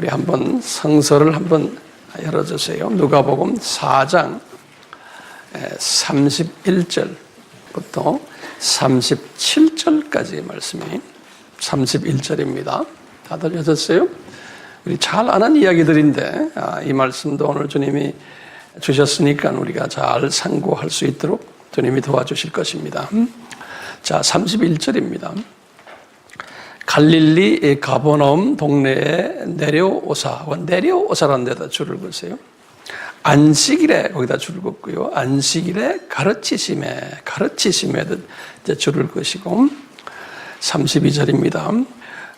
우리 한번 성서를 한번 열어주세요. 누가복음 4장 31절부터 37절까지 말씀이 31절입니다. 다들 여셨어요? 우리 잘 아는 이야기들인데 이 말씀도 오늘 주님이 주셨으니까 우리가 잘 상고할 수 있도록 주님이 도와주실 것입니다. 자, 31절입니다. 갈릴리 가버나움 동네에 내려오사라는 데다 줄을 그으세요. 안식일에 거기다 줄을 긋고요. 안식일에 가르치심에도 이제 줄을 그으시고 32절입니다.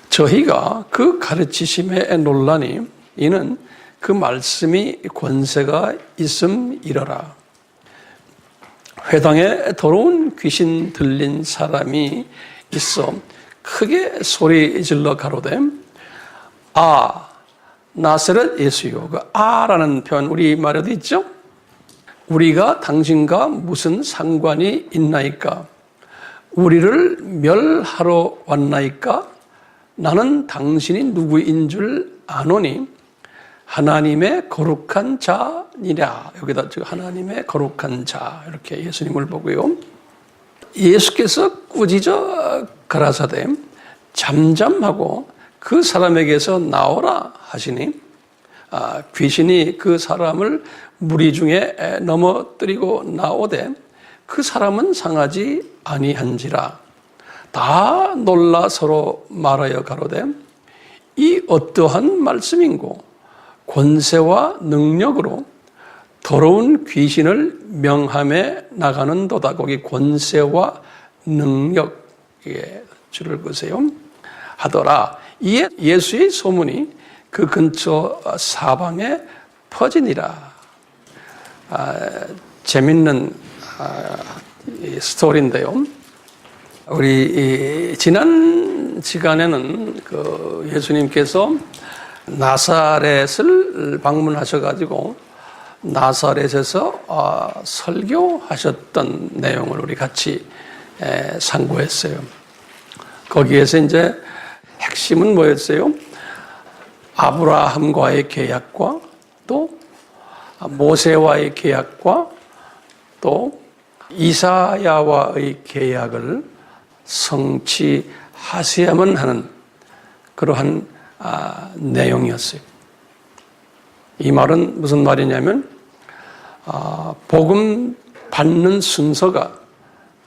저희가 그 가르치심에 놀라니 이는 그 말씀이 권세가 있음이러라. 회당에 더러운 귀신 들린 사람이 있어 크게 소리 질러 가로되 나사렛 예수요. 그 라는 표현 우리말에도 있죠. 우리가 당신과 무슨 상관이 있나이까? 우리를 멸하러 왔나이까? 나는 당신이 누구인 줄 아노니 하나님의 거룩한 자니라. 여기다 하나님의 거룩한 자 이렇게 예수님을 보고요. 예수께서 꾸짖어 가라사대 잠잠하고 그 사람에게서 나오라 하시니 귀신이 그 사람을 무리 중에 넘어뜨리고 나오되 그 사람은 상하지 아니한지라. 다 놀라 서로 말하여 가로되 이 어떠한 말씀인고 권세와 능력으로 더러운 귀신을 명함에 나가는도다. 거기 권세와 능력에 줄을 그으세요. 하더라. 이에 예수의 소문이 그 근처 사방에 퍼지니라. 재밌는 스토리인데요. 우리 지난 시간에는 그 예수님께서 나사렛을 방문하셔가지고 나사렛에서 설교하셨던 내용을 우리 같이 상고했어요. 거기에서 이제 핵심은 뭐였어요? 아브라함과의 계약과 또 모세와의 계약과 또 이사야와의 계약을 성취하셔야만 하는 그러한 내용이었어요. 이 말은 무슨 말이냐면 복음 받는 순서가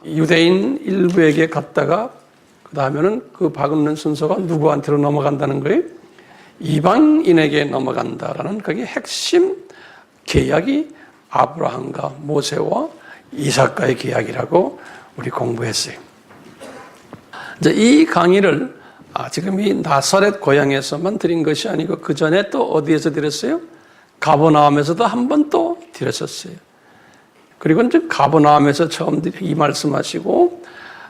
유대인 일부에게 갔다가 그 다음에는 그 받는 순서가 누구한테로 넘어간다는 거예요? 이방인에게 넘어간다라는 그게 핵심 계약이 아브라함과 모세와 이삭과의 계약이라고 우리 공부했어요. 이제 이 강의를 지금 이 나사렛 고향에서만 드린 것이 아니고 그 전에 또 어디에서 드렸어요? 가버나움에서도 한 번 또 드렸었어요. 그리고 이제 가버나움에서 처음 이 말씀하시고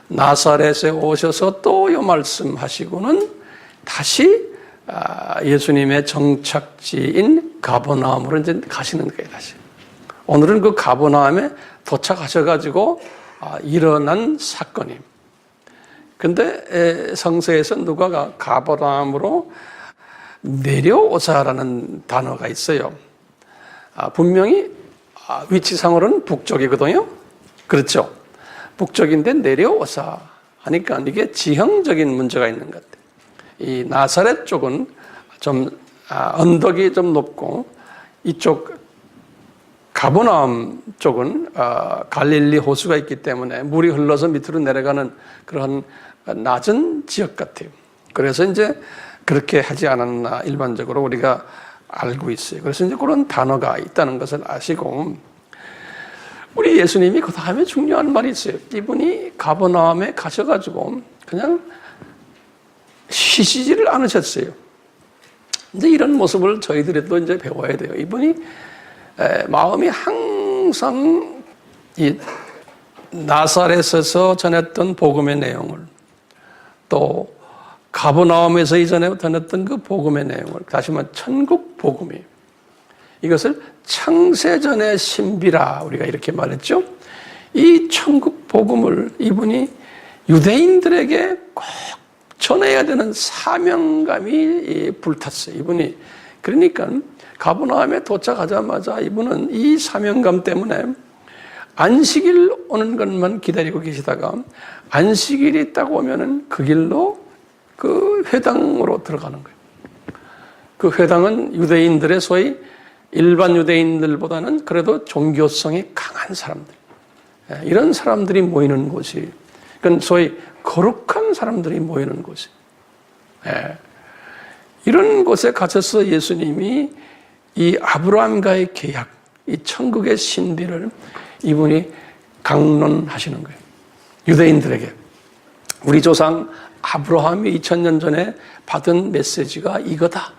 나사렛에 오셔서 또 이 말씀하시고는 다시 예수님의 정착지인 가버나움으로 이제 가시는 거예요. 다시 오늘은 그 가버나움에 도착하셔가지고 일어난 사건입니다. 근데 성서에서 누가가 가버나움으로 내려오사라는 단어가 있어요. 분명히 위치상으로는 북쪽이거든요. 그렇죠? 북쪽인데 내려오사 하니까 이게 지형적인 문제가 있는 것 같아요. 이 나사렛 쪽은 좀 언덕이 좀 높고 이쪽 가버나움 쪽은 갈릴리 호수가 있기 때문에 물이 흘러서 밑으로 내려가는 그런 낮은 지역 같아요. 그래서 이제 그렇게 하지 않았나 일반적으로 우리가 알고 있어요. 그래서 이제 그런 단어가 있다는 것을 아시고 우리 예수님이 그 다음에 중요한 말이 있어요. 이분이 가버나움에 가셔가지고 그냥 쉬시지를 않으셨어요. 이제 이런 모습을 저희들도 이제 배워야 돼요. 이분이 마음이 항상 이 나사렛에서 전했던 복음의 내용을 또 가버나움에서 이전에 전했던 그 복음의 내용을 다시 말해 천국 복음이에요. 이것을 창세전의 신비라 우리가 이렇게 말했죠. 이 천국 복음을 이분이 유대인들에게 꼭 전해야 되는 사명감이 불탔어요. 이분이. 그러니까 가버나움에 도착하자마자 이분은 이 사명감 때문에 안식일 오는 것만 기다리고 계시다가 안식일이 딱 오면은 그 길로 그 회당으로 들어가는 거예요. 그 회당은 유대인들의 소위 일반 유대인들보다는 그래도 종교성이 강한 사람들, 이런 사람들이 모이는 곳이, 그건 소위 거룩한 사람들이 모이는 곳이. 이런 곳에 갇혀서 예수님이 이 아브라함과의 계약, 이 천국의 신비를 이분이 강론하시는 거예요. 유대인들에게. 우리 조상 아브라함이 2000년 전에 받은 메시지가 이거다.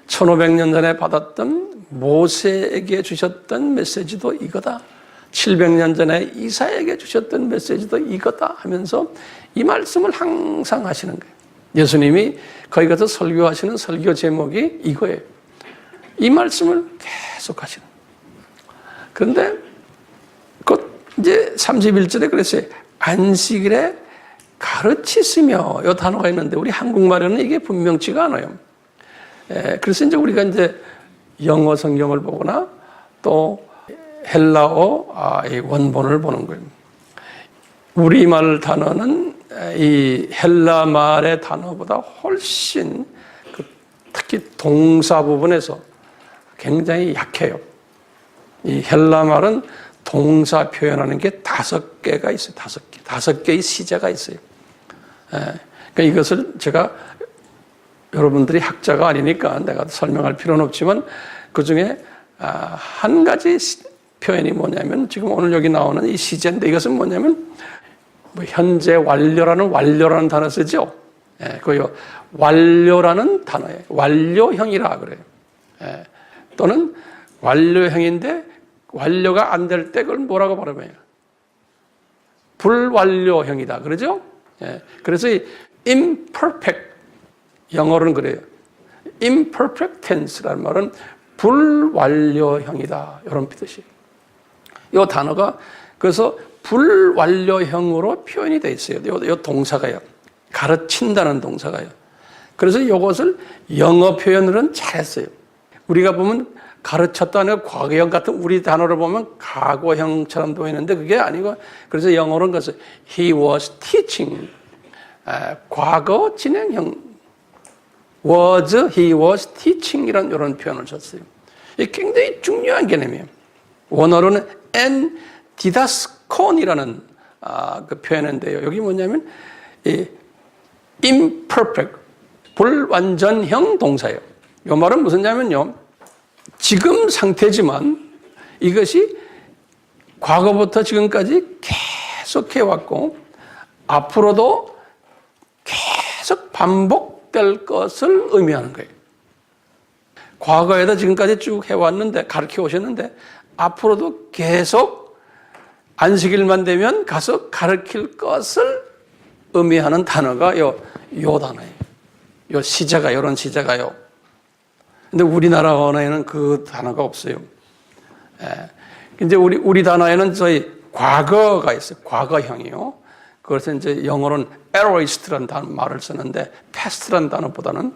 1500년 전에 받았던 모세에게 주셨던 메시지도 이거다. 700년 전에 이사에게 주셨던 메시지도 이거다 하면서 이 말씀을 항상 하시는 거예요. 예수님이 거기 가서 설교하시는 설교 제목이 이거예요. 이 말씀을 계속 하시는 거예요. 그런데 곧 이제 31절에 그랬어요. 안식일에 가르치시며 이 단어가 있는데 우리 한국말에는 이게 분명치가 않아요. 그래서 이제 우리가 이제 영어 성경을 보거나 또 헬라어 이 원본을 보는 거예요. 우리말 단어는 이 헬라 말의 단어보다 훨씬 특히 동사 부분에서 굉장히 약해요. 이 헬라 말은 동사 표현하는 게 5개가 있어요. 5개. 5개의 시제가 있어요. 그러니까 이것을 제가 여러분들이 학자가 아니니까 내가 설명할 필요는 없지만 그 중에 한 가지 표현이 뭐냐면 지금 오늘 여기 나오는 이 시제인데 이것은 뭐냐면 뭐 현재 완료라는 단어 쓰죠. 그 완료라는 단어예요. 완료형이라 그래요. 또는 완료형인데 완료가 안 될 때 그걸 뭐라고 발음해요? 불완료형이다. 그러죠? 그래서 이 imperfect 영어로는 그래요. imperfect tense라는 말은 불완료형이다. 이런 뜻이에요. 이 단어가 그래서 불완료형으로 표현이 되어 있어요. 이 동사가요. 가르친다는 동사가요. 그래서 이것을 영어 표현으로는 잘했어요. 우리가 보면 가르쳤다는 과거형 같은 우리 단어를 보면 과거형처럼 보이는데 그게 아니고 그래서 영어로는 그래서 he was teaching 과거 진행형 he was teaching 이런 표현을 썼어요. 이게 굉장히 중요한 개념이에요. 원어로는 en didaskon이라는 그 표현인데요. 여기 뭐냐면 imperfect 불완전형 동사예요. 이 말은 무슨 냐면요. 지금 상태지만 이것이 과거부터 지금까지 계속해 왔고 앞으로도 계속 반복될 것을 의미하는 거예요. 과거에도 지금까지 쭉 해왔는데 가르쳐 오셨는데 앞으로도 계속 안식일만 되면 가서 가르칠 것을 의미하는 단어가 요 단어예요. 요 시제가 이런 시제가요. 근데 우리나라 언어에는 그 단어가 없어요. 이제 우리 단어에는 저희 과거가 있어요. 과거형이요. 그래서 이제 영어로는 aorist라는 말을 쓰는데 past라는 단어보다는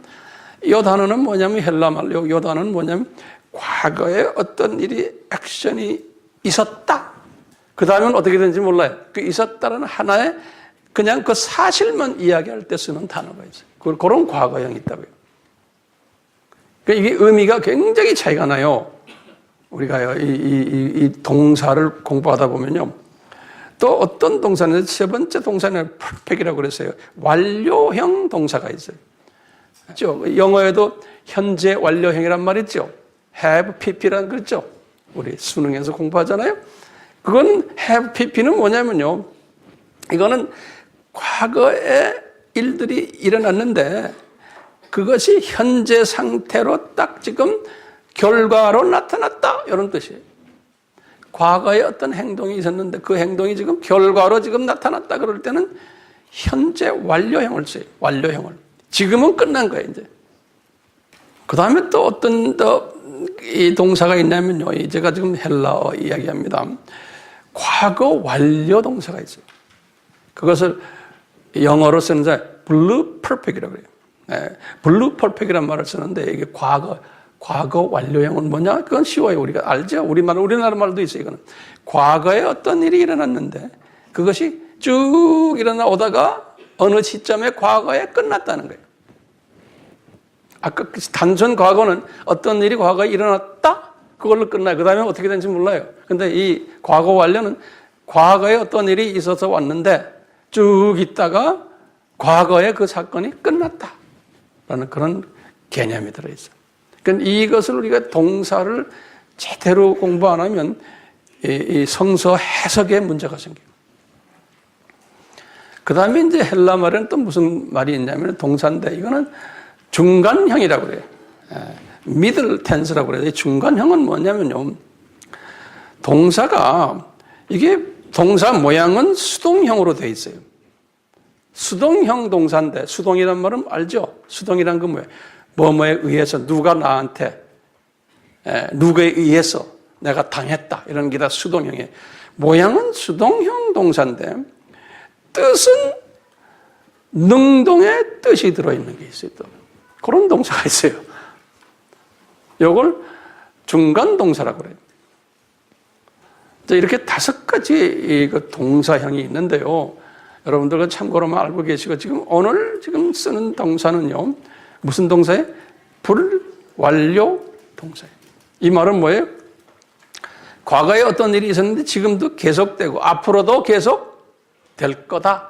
이 단어는 뭐냐면 헬라 말로 이 단어는 뭐냐면 과거에 어떤 일이 액션이 있었다. 그 다음엔 어떻게 되는지 몰라요. 그 있었다는 하나의 그냥 그 사실만 이야기할 때 쓰는 단어가 있어요. 그런 과거형이 있다고요. 그러니까 이게 의미가 굉장히 차이가 나요. 우리가 이 동사를 공부하다 보면요. 또 어떤 동사는 세 번째 동사는 perfect이라고 그랬어요. 완료형 동사가 있어요. 그렇죠? 영어에도 현재 완료형이란 말 있죠. have pp라는 그렇죠. 우리 수능에서 공부하잖아요. 그건 have pp는 뭐냐면요. 이거는 과거에 일들이 일어났는데 그것이 현재 상태로 딱 지금 결과로 나타났다. 이런 뜻이에요. 과거에 어떤 행동이 있었는데 그 행동이 지금 결과로 지금 나타났다. 그럴 때는 현재 완료형을 써요. 완료형을. 지금은 끝난 거예요, 이제. 그 다음에 또 어떤 이 동사가 있냐면요. 제가 지금 헬라어 이야기합니다. 과거 완료 동사가 있어요. 그것을 영어로 쓰는 자 블루 퍼펙이라고 그래요. 블루 퍼펙이라는 말을 쓰는데 이게 과거 완료형은 뭐냐? 그건 쉬워요. 우리가 알죠? 우리나라 말도 있어요. 이거는 과거에 어떤 일이 일어났는데 그것이 쭉 일어나오다가 어느 시점에 과거에 끝났다는 거예요. 아까 단순 과거는 어떤 일이 과거에 일어났다? 그걸로 끝나요. 그 다음에 어떻게 되는지 몰라요. 근데 이 과거 완료는 과거에 어떤 일이 있어서 왔는데 쭉 있다가 과거에 그 사건이 끝났다라는 그런 개념이 들어있어요. 그러니까 이것을 우리가 동사를 제대로 공부 안 하면 이 성서 해석에 문제가 생겨요. 그 다음에 이제 헬라 말에는 또 무슨 말이 있냐면 동사인데 이거는 중간형이라고 그래요. 미들 텐스라고 그래요. 중간형은 뭐냐면요. 동사가 이게 동사 모양은 수동형으로 되어 있어요. 수동형 동사인데 수동이란 말은 알죠? 수동이란 건 뭐예요? 뭐뭐에 의해서 누가 나한테 누구에 의해서 내가 당했다 이런 게 다 수동형이에요. 모양은 수동형 동사인데 뜻은 능동의 뜻이 들어있는 게 있어요. 또 그런 동사가 있어요. 이걸 중간 동사라고 그래요. 이렇게 5가지 동사형이 있는데요. 여러분들은 참고로만 알고 계시고 오늘 쓰는 동사는요. 무슨 동사예요? 불완료 동사예요. 이 말은 뭐예요? 과거에 어떤 일이 있었는데 지금도 계속되고 앞으로도 계속 될 거다.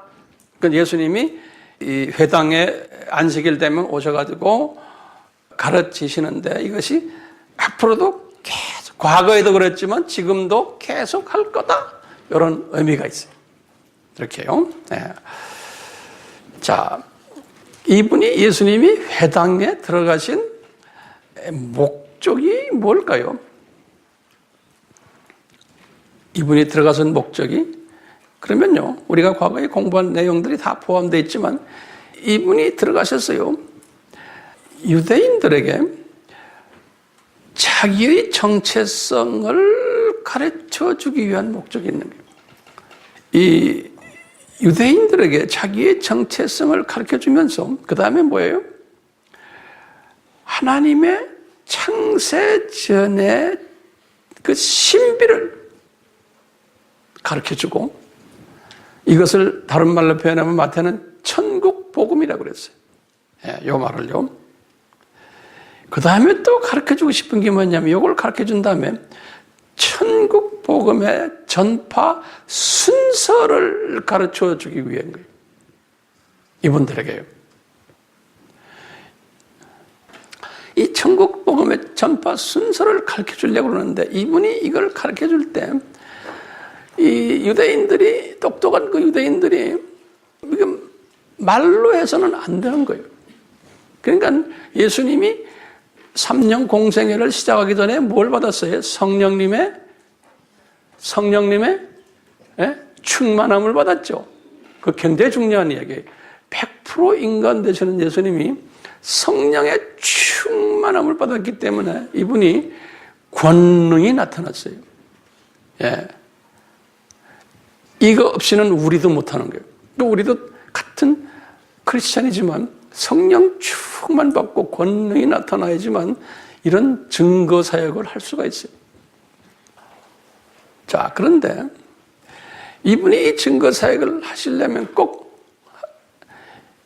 그러니까 예수님이 이 회당에 안식일 되면 오셔가지고 가르치시는데 이것이 앞으로도 계속 과거에도 그랬지만 지금도 계속 할 거다. 이런 의미가 있어요. 이렇게요. 네. 자, 이분이 예수님이 회당에 들어가신 목적이 뭘까요? 이분이 들어가신 목적이 그러면요. 우리가 과거에 공부한 내용들이 다 포함되어 있지만 이분이 들어가셨어요. 유대인들에게 자기의 정체성을 가르쳐 주기 위한 목적이 있는 거예요. 이 유대인들에게 자기의 정체성을 가르쳐 주면서 그 다음에 뭐예요? 하나님의 창세 전에 그 신비를 가르쳐 주고 이것을 다른 말로 표현하면 마태는 천국 복음이라고 그랬어요. 이 말을요. 그 다음에 또 가르쳐 주고 싶은 게 뭐냐면 이걸 가르쳐 준 다음에 천국 복음의 전파 순서를 가르쳐 주기 위한 거예요. 이분들에게요. 이 천국 복음의 전파 순서를 가르쳐 주려고 그러는데 이분이 이걸 가르쳐 줄 때 이 유대인들이 똑똑한 그 유대인들이 말로 해서는 안 되는 거예요. 그러니까 예수님이 3년 공생애를 시작하기 전에 뭘 받았어요? 성령님의 충만함을 받았죠. 그 굉장히 중요한 이야기예요. 100% 인간 되시는 예수님이 성령의 충만함을 받았기 때문에 이분이 권능이 나타났어요. 예. 이거 없이는 우리도 못하는 거예요. 또 우리도 같은 크리스찬이지만 성령 충만 받고 권능이 나타나야지만 이런 증거 사역을 할 수가 있어요. 자, 그런데 이분이 이 증거 사역을 하시려면 꼭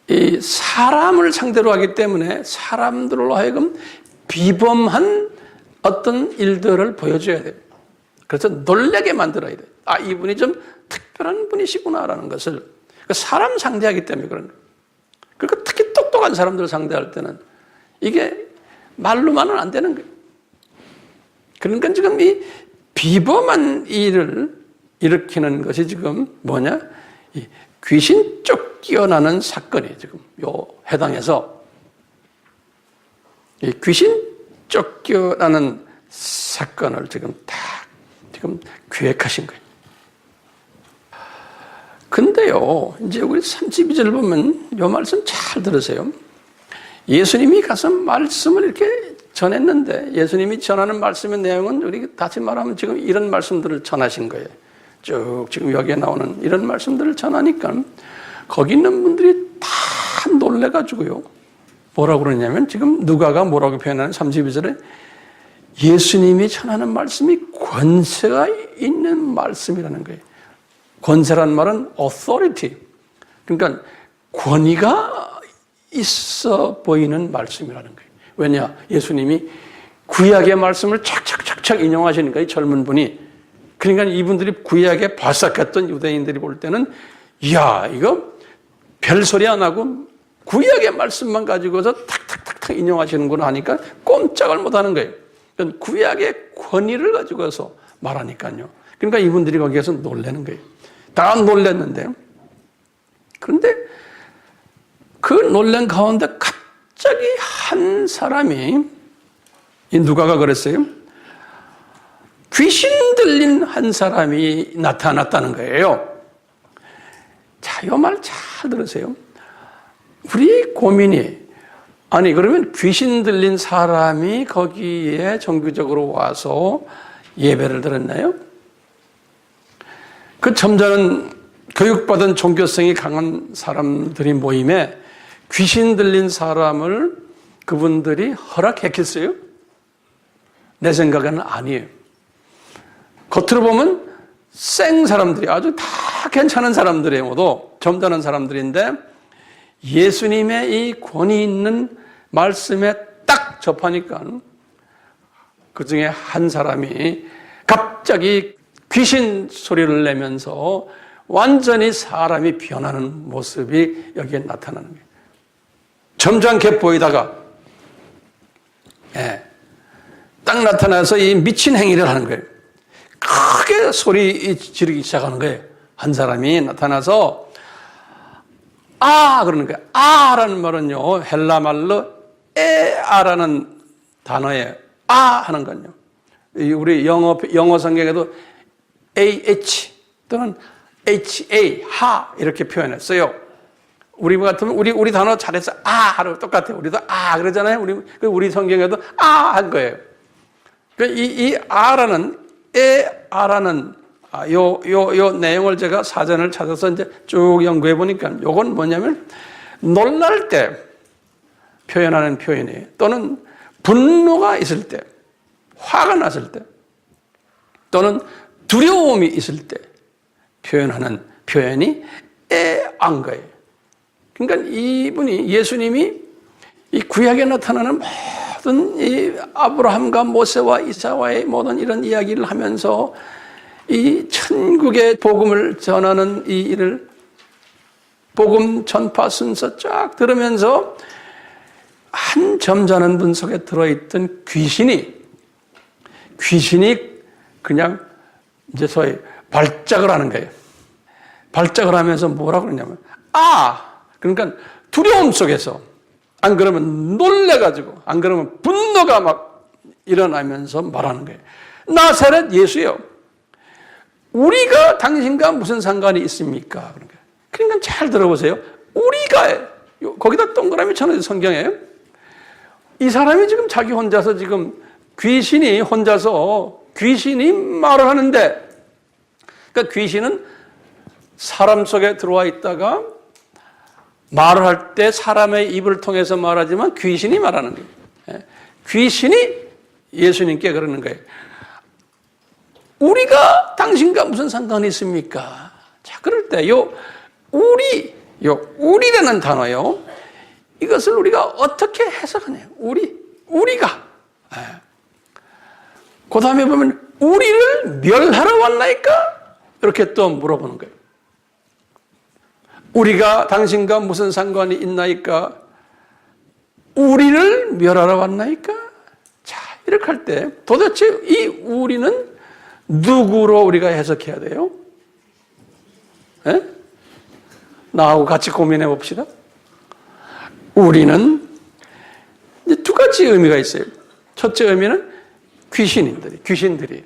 이 사람을 상대로 하기 때문에 사람들로 하여금 비범한 어떤 일들을 보여줘야 돼요. 그래서 놀라게 만들어야 돼요. 아, 이분이 좀 특별한 분이시구나라는 것을 사람 상대하기 때문에 그런 거예요. 그러니까 특히 똑똑한 사람들을 상대할 때는 이게 말로만은 안 되는 거예요. 그러니까 지금 이 비범한 일을 일으키는 것이 지금 뭐냐? 이 귀신 쫓겨나는 사건이 지금 요 해당에서 이 귀신 쫓겨나는 사건을 지금 기획하신 거예요. 근데요, 이제 우리 32절 보면 요 말씀 잘 들으세요. 예수님이 가서 말씀을 이렇게 전했는데 예수님이 전하는 말씀의 내용은 우리 다시 말하면 지금 이런 말씀들을 전하신 거예요. 쭉 지금 여기에 나오는 이런 말씀들을 전하니까 거기 있는 분들이 다 놀래가지고요. 뭐라고 그러냐면 지금 누가가 뭐라고 표현하는 32절에 예수님이 전하는 말씀이 권세가 있는 말씀이라는 거예요. 권세란 말은 authority. 그러니까 권위가 있어 보이는 말씀이라는 거예요. 왜냐? 예수님이 구약의 말씀을 착착착착 인용하시니까 이 젊은 분이, 그러니까 이분들이 구약에 발삭했던 유대인들이 볼 때는 이야, 이거 별소리 안 하고 구약의 말씀만 가지고서 탁탁탁탁 인용하시는구나 하니까 꼼짝을 못 하는 거예요. 구약의 권위를 가지고서 말하니까요. 그러니까 이분들이 거기에서 놀라는 거예요. 다 놀랐는데, 그런데 그 놀란 가운데 갑자기 한 사람이, 이 누가가 그랬어요. 귀신 들린 한 사람이 나타났다는 거예요. 자, 이 말 잘 들으세요. 우리 고민이, 아니 그러면 귀신 들린 사람이 거기에 정규적으로 와서 예배를 드렸나요? 그 점잖은 교육받은 종교성이 강한 사람들이 모임에 귀신 들린 사람을 그분들이 허락했겠어요? 내 생각에는 아니에요. 겉으로 보면 생 사람들이, 아주 다 괜찮은 사람들이에요. 모두 점잖은 사람들인데 예수님의 이 권위 있는 말씀에 딱 접하니까 그 중에 한 사람이 갑자기 귀신 소리를 내면서 완전히 사람이 변하는 모습이 여기에 나타나는 거예요. 점잖게 보이다가 딱 나타나서 이 미친 행위를 하는 거예요. 크게 소리 지르기 시작하는 거예요. 한 사람이 나타나서 아 그러는 거예요. 아라는 말은요, 헬라 말로 에아라는 단어에 아 하는 건요. 우리 영어 성경에도 AH 또는 HA 하 이렇게 표현했어요. 우리 같으면 우리 단어 잘해서 아 하고 똑같아요. 우리도 아 그러잖아요. 우리 성경에도 아 한 거예요. 이 아라는 에아라는 요 내용을 제가 사전을 찾아서 이제 쭉 연구해 보니까 요건 뭐냐면 놀랄 때 표현하는 표현이에요. 또는 분노가 있을 때, 화가 났을 때, 또는 두려움이 있을 때 표현하는 표현이 에안 거예요. 그러니까 이분이 예수님이 이 구약에 나타나는 모든 이 아브라함과 모세와 이사와의 모든 이런 이야기를 하면서 이 천국의 복음을 전하는 이 일을 복음 전파 순서 쫙 들으면서 한 점잖은 분 속에 들어있던 귀신이 그냥 이제 소위 발작을 하는 거예요. 발작을 하면서 뭐라고 그러냐면 그러니까 두려움 속에서, 안 그러면 놀래가지고, 안 그러면 분노가 막 일어나면서 말하는 거예요. 나사렛 예수요, 우리가 당신과 무슨 상관이 있습니까? 그러니까 잘 들어보세요. 우리가, 거기다 동그라미 쳐놓은 성경에 이 사람이 지금 자기 혼자서 지금 귀신이 말을 하는데, 그러니까 귀신은 사람 속에 들어와 있다가 말을 할 때 사람의 입을 통해서 말하지만 귀신이 말하는 거예요. 귀신이 예수님께 그러는 거예요. 우리가 당신과 무슨 상관이 있습니까? 자, 그럴 때 우리라는 단어요. 이것을 우리가 어떻게 해석하냐요? 우리가. 그 다음에 보면 우리를 멸하러 왔나이까? 이렇게 또 물어보는 거예요. 우리가 당신과 무슨 상관이 있나이까? 우리를 멸하러 왔나이까? 자, 이렇게 할 때 도대체 이 우리는 누구로 우리가 해석해야 돼요? 나하고 같이 고민해 봅시다. 우리는 이제 두 가지 의미가 있어요. 첫째 의미는 귀신들이.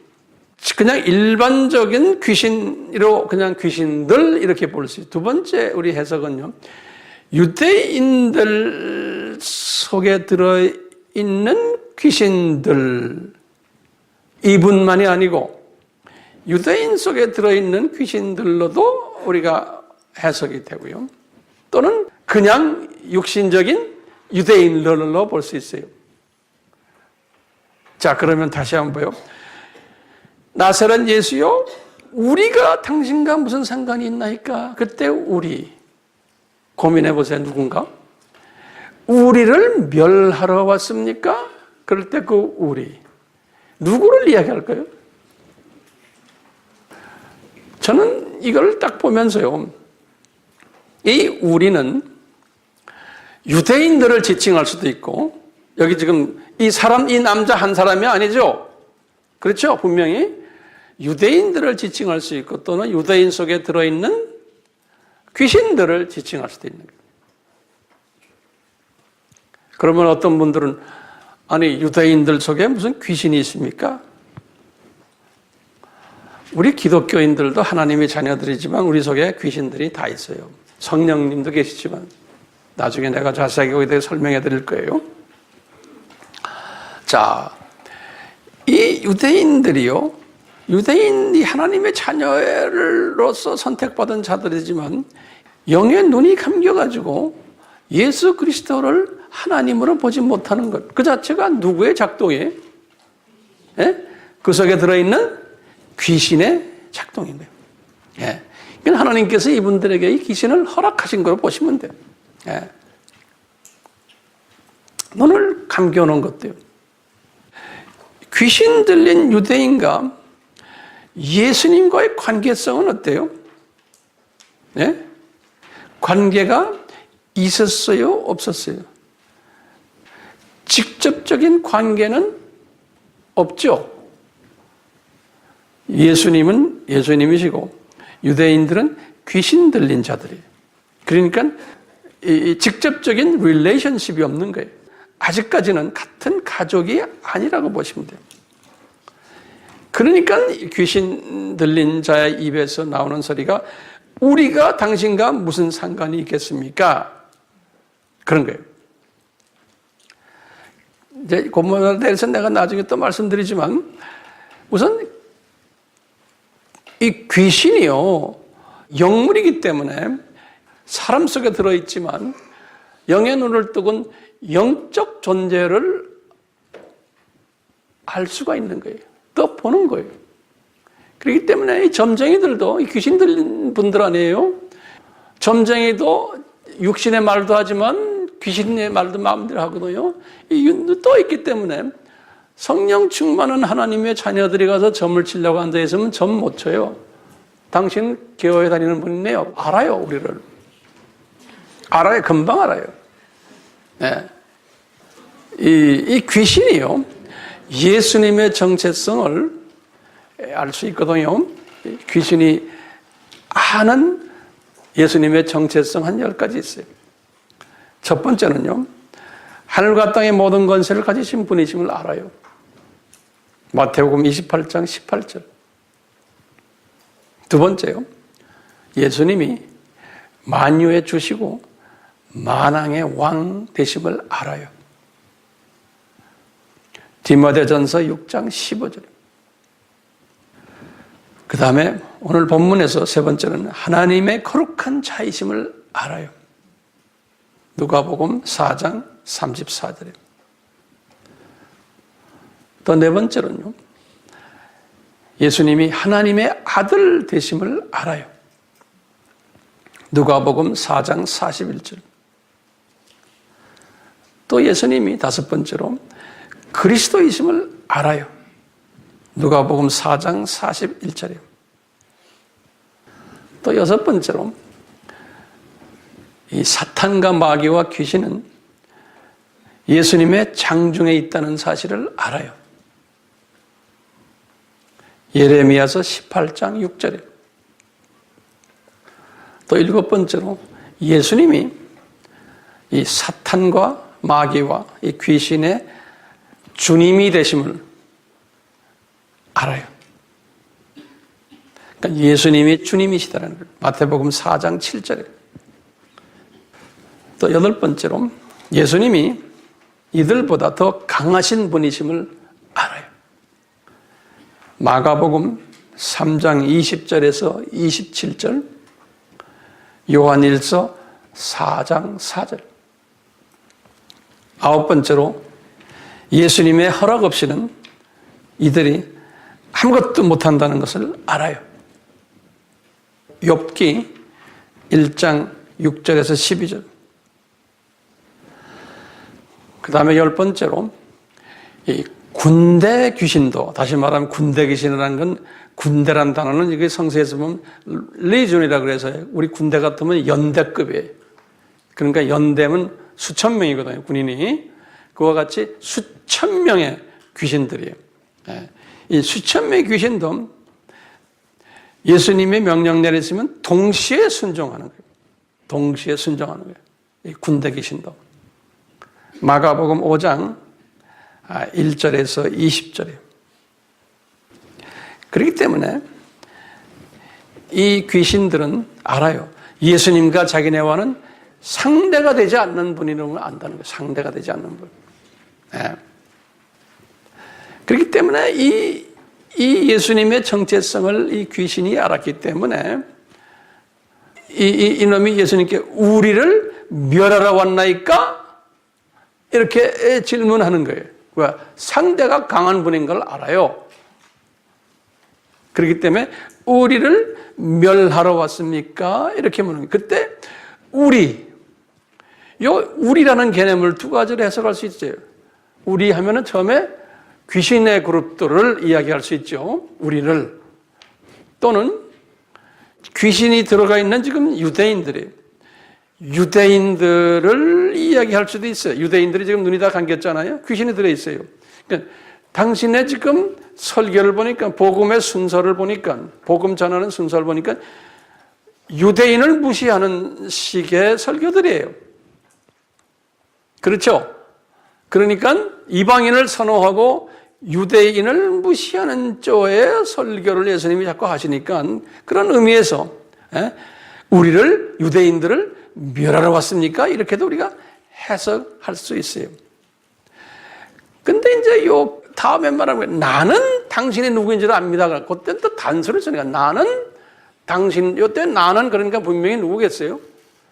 그냥 일반적인 귀신으로 그냥 귀신들 이렇게 볼 수 있어요. 두 번째 우리 해석은요, 유대인들 속에 들어있는 귀신들, 이분만이 아니고 유대인 속에 들어있는 귀신들로도 우리가 해석이 되고요. 또는 그냥 육신적인 유대인들로 볼 수 있어요. 자, 그러면 다시 한번 봐요. 나사렛 예수요, 우리가 당신과 무슨 상관이 있나이까? 그때 우리 고민해 보세요. 누군가? 우리를 멸하러 왔습니까? 그럴 때 그 우리 누구를 이야기할까요? 저는 이걸 딱 보면서요, 이 우리는 유대인들을 지칭할 수도 있고, 여기 지금 이 남자 한 사람이 아니죠? 그렇죠? 분명히 유대인들을 지칭할 수 있고, 또는 유대인 속에 들어있는 귀신들을 지칭할 수도 있는 거예요. 그러면 어떤 분들은, 아니, 유대인들 속에 무슨 귀신이 있습니까? 우리 기독교인들도 하나님의 자녀들이지만 우리 속에 귀신들이 다 있어요. 성령님도 계시지만 나중에 내가 자세하게 거기에 대해 설명해 드릴 거예요. 자, 이 유대인들이요, 유대인이 하나님의 자녀로서 선택받은 자들이지만 영의 눈이 감겨가지고 예수 그리스도를 하나님으로 보지 못하는 것, 그 자체가 누구의 작동이에요? 예? 그 속에 들어있는 귀신의 작동인 거예요. 예. 그러니까 하나님께서 이분들에게 이 귀신을 허락하신 걸로 보시면 돼요. 예. 눈을 감겨놓은 것도요. 귀신 들린 유대인과 예수님과의 관계성은 어때요? 예? 관계가 있었어요? 없었어요? 직접적인 관계는 없죠. 예수님은 예수님이시고 유대인들은 귀신 들린 자들이에요. 그러니까 이 직접적인 릴레이션십이 없는 거예요. 아직까지는 같은 가족이 아니라고 보시면 돼요. 그러니까 귀신 들린 자의 입에서 나오는 소리가 우리가 당신과 무슨 상관이 있겠습니까? 그런 거예요. 이제 본문에 대해서 내가 나중에 또 말씀드리지만 우선 이 귀신이요, 영물이기 때문에 사람 속에 들어있지만 영의 눈을 뜨고는 영적 존재를 알 수가 있는 거예요. 또 보는 거예요. 그렇기 때문에 이 점쟁이들도 이 귀신 들린 분들 아니에요? 점쟁이도 육신의 말도 하지만 귀신의 말도 마음대로 하거든요. 이 윤도 또 있기 때문에 성령 충만한 하나님의 자녀들이 가서 점을 치려고 앉아있으면 점 못 쳐요. 당신 교회 다니는 분이네요. 알아요, 우리를. 알아요, 금방 알아요. 네. 이 귀신이요, 예수님의 정체성을 알 수 있거든요. 귀신이 아는 예수님의 정체성 한 10가지 있어요. 첫 번째는요, 하늘과 땅의 모든 권세를 가지신 분이심을 알아요. 마태복음 28장 18절. 두 번째요, 예수님이 만유의 주시고 만왕의 왕 되심을 알아요. 디모데전서 6장 15절. 그 다음에 오늘 본문에서 세 번째는 하나님의 거룩한 자이심을 알아요. 누가복음 4장 34절에. 또 네 번째로는요, 예수님이 하나님의 아들 되심을 알아요. 누가복음 4장 41절. 또 예수님이 다섯 번째로 그리스도이심을 알아요. 누가복음 4장 41절이요. 또 여섯 번째로 이 사탄과 마귀와 귀신은 예수님의 장중에 있다는 사실을 알아요. 예레미야서 18장 6절에. 또 일곱 번째로 예수님이 이 사탄과 마귀와 이 귀신의 주님이 되심을 알아요. 그러니까 예수님이 주님이시다는 걸 마태복음 4장 7절에. 또 여덟 번째로 예수님이 이들보다 더 강하신 분이심을 알아요. 마가복음 3장 20절에서 27절, 요한일서 4장 4절. 아홉 번째로 예수님의 허락 없이는 이들이 아무것도 못한다는 것을 알아요. 욥기 1장 6절에서 12절. 그 다음에 열 번째로 이 군대 귀신도, 다시 말하면 군대 귀신이라는 건, 군대란 단어는 이게 성서에서 보면 레이존이라 그래서 우리 군대 같으면 연대급이에요. 그러니까 연대면 수천 명이거든요, 군인이. 그와 같이 수천 명의 귀신들이에요. 이 수천 명의 귀신도 예수님의 명령 내렸으면 동시에 순종하는 거예요. 동시에 순종하는 거예요. 이 군대 귀신도. 마가복음 5장 1절에서 20절이에요. 그렇기 때문에 이 귀신들은 알아요. 예수님과 자기네와는 상대가 되지 않는 분이라는 걸 안다는 거예요. 상대가 되지 않는 분. 네. 그렇기 때문에 이 예수님의 정체성을 이 귀신이 알았기 때문에 이놈이 예수님께 우리를 멸하러 왔나이까? 이렇게 질문하는 거예요. 왜? 상대가 강한 분인 걸 알아요. 그렇기 때문에 우리를 멸하러 왔습니까? 이렇게 묻는 거예요. 그때 우리라는 개념을 두 가지로 해석할 수 있어요. 우리 하면은 처음에 귀신의 그룹들을 이야기할 수 있죠. 우리를. 또는 귀신이 들어가 있는 지금 유대인들을 이야기할 수도 있어요. 유대인들이 지금 눈이 다 감겼잖아요. 귀신이 들어있어요. 그러니까 당신의 지금 설교를 보니까, 복음의 순서를 보니까, 복음 전하는 순서를 보니까 유대인을 무시하는 식의 설교들이에요. 그렇죠? 그러니까 이방인을 선호하고 유대인을 무시하는 쪽의 설교를 예수님이 자꾸 하시니까 그런 의미에서 우리를, 유대인들을 멸하러 왔습니까? 이렇게도 우리가 해석할 수 있어요. 근데 이제 요 다음에 말하는 거예요. 나는 당신이 누구인지도 압니다. 그때 또 단서를 쓰니까 나는 당신, 요때 나는 그러니까 분명히 누구겠어요?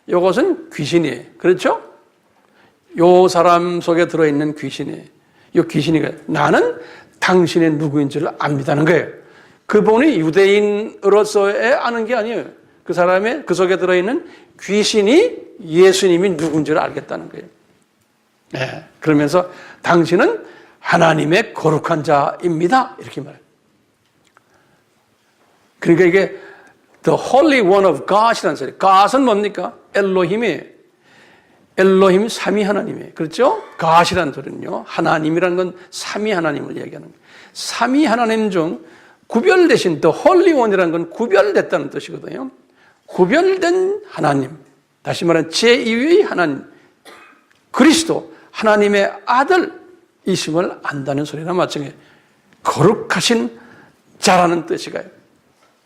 요것은 귀신이에요. 그렇죠? 요 사람 속에 들어있는 귀신이에요. 요 귀신이 나는 당신의 누구인지를 압니다는 거예요. 그분이 유대인으로서의 아는 게 아니에요. 그 사람의 그 속에 들어있는 귀신이 예수님이 누군지를 알겠다는 거예요. 네, 그러면서 당신은 하나님의 거룩한 자입니다. 이렇게 말해요. 그러니까 이게 The Holy One of God이라는 소리. God은 뭡니까? 엘로힘이에요. 엘로힘 삼위 하나님이에요. 그렇죠? God이라는 소리는요. 하나님이라는 건 삼위 하나님을 얘기하는 거예요. 삼위 하나님 중 구별되신 The Holy One이라는 건 구별됐다는 뜻이거든요. 구별된 하나님. 다시 말하면 제2의 하나님. 그리스도 하나님의 아들이심을 안다는 소리나 마찬가지예요. 거룩하신 자라는 뜻이가요.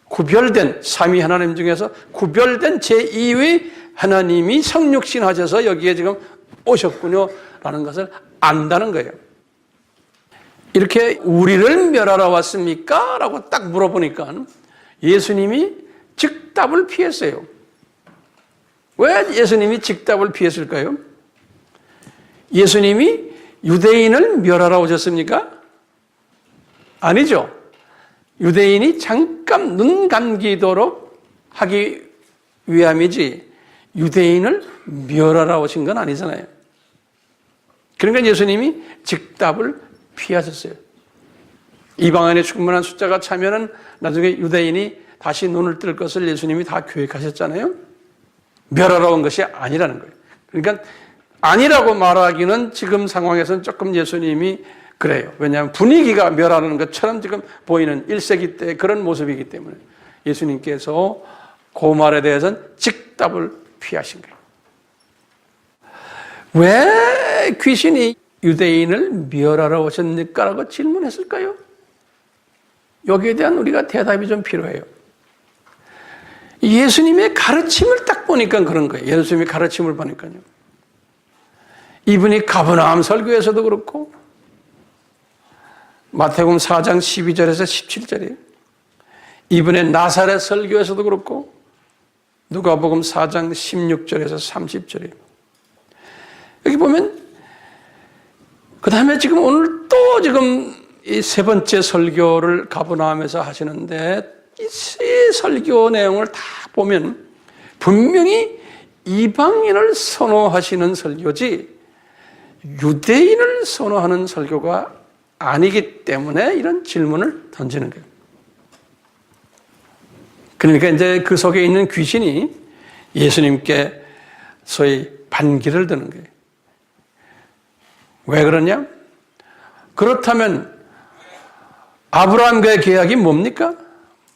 구별된 삼위 하나님 중에서 구별된 제2의 하나님이 성육신 하셔서 여기에 지금 오셨군요 라는 것을 안다는 거예요. 이렇게 우리를 멸하러 왔습니까? 라고 딱 물어보니까 예수님이 즉답을 피했어요. 왜 예수님이 즉답을 피했을까요? 예수님이 유대인을 멸하러 오셨습니까? 아니죠. 유대인이 잠깐 눈 감기도록 하기 위함이지 유대인을 멸하러 오신 건 아니잖아요. 그러니까 예수님이 즉답을 피하셨어요. 이방인의 충분한 숫자가 차면은 나중에 유대인이 다시 눈을 뜰 것을 예수님이 다 계획하셨잖아요. 멸하러 온 것이 아니라는 거예요. 그러니까 아니라고 말하기는 지금 상황에서는 조금 예수님이 그래요. 왜냐하면 분위기가 멸하는 것처럼 지금 보이는 1세기 때 그런 모습이기 때문에 예수님께서 그 말에 대해서는 즉답을 피하신 거예요. 왜 귀신이 유대인을 멸하러 오셨니까? 라고 질문했을까요? 여기에 대한 우리가 대답이 좀 필요해요. 예수님의 가르침을 딱 보니까 그런 거예요. 예수님의 가르침을 보니까요. 이분이 가버나움 설교에서도 그렇고 마태복음 4장 12절에서 17절이에요. 이분의 나사렛 설교에서도 그렇고 누가복음 4장 16절에서 30절이에요. 여기 보면 그 다음에 지금 오늘 또 지금 이 세 번째 설교를 가버나움에서 하시는데 이 세 설교 내용을 다 보면 분명히 이방인을 선호하시는 설교지 유대인을 선호하는 설교가 아니기 때문에 이런 질문을 던지는 거예요. 그러니까 이제 그 속에 있는 귀신이 예수님께 소위 반기를 드는 거예요. 왜 그러냐? 그렇다면 아브라함과의 계약이 뭡니까?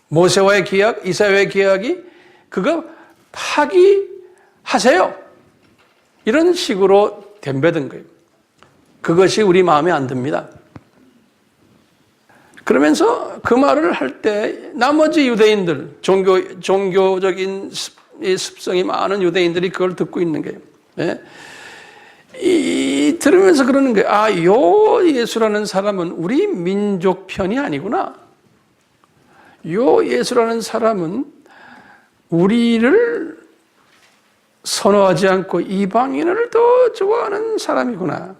모세와의 계약, 이사야의 계약이 그거 파기하세요. 이런 식으로 덤벼든 거예요. 그것이 우리 마음에 안 듭니다. 그러면서 그 말을 할 때 나머지 유대인들, 종교적인 습성이 많은 유대인들이 그걸 듣고 있는 거예요. 예? 들으면서 그러는 거예요. 아, 요 예수라는 사람은 우리 민족 편이 아니구나. 요 예수라는 사람은 우리를 선호하지 않고 이방인을 더 좋아하는 사람이구나.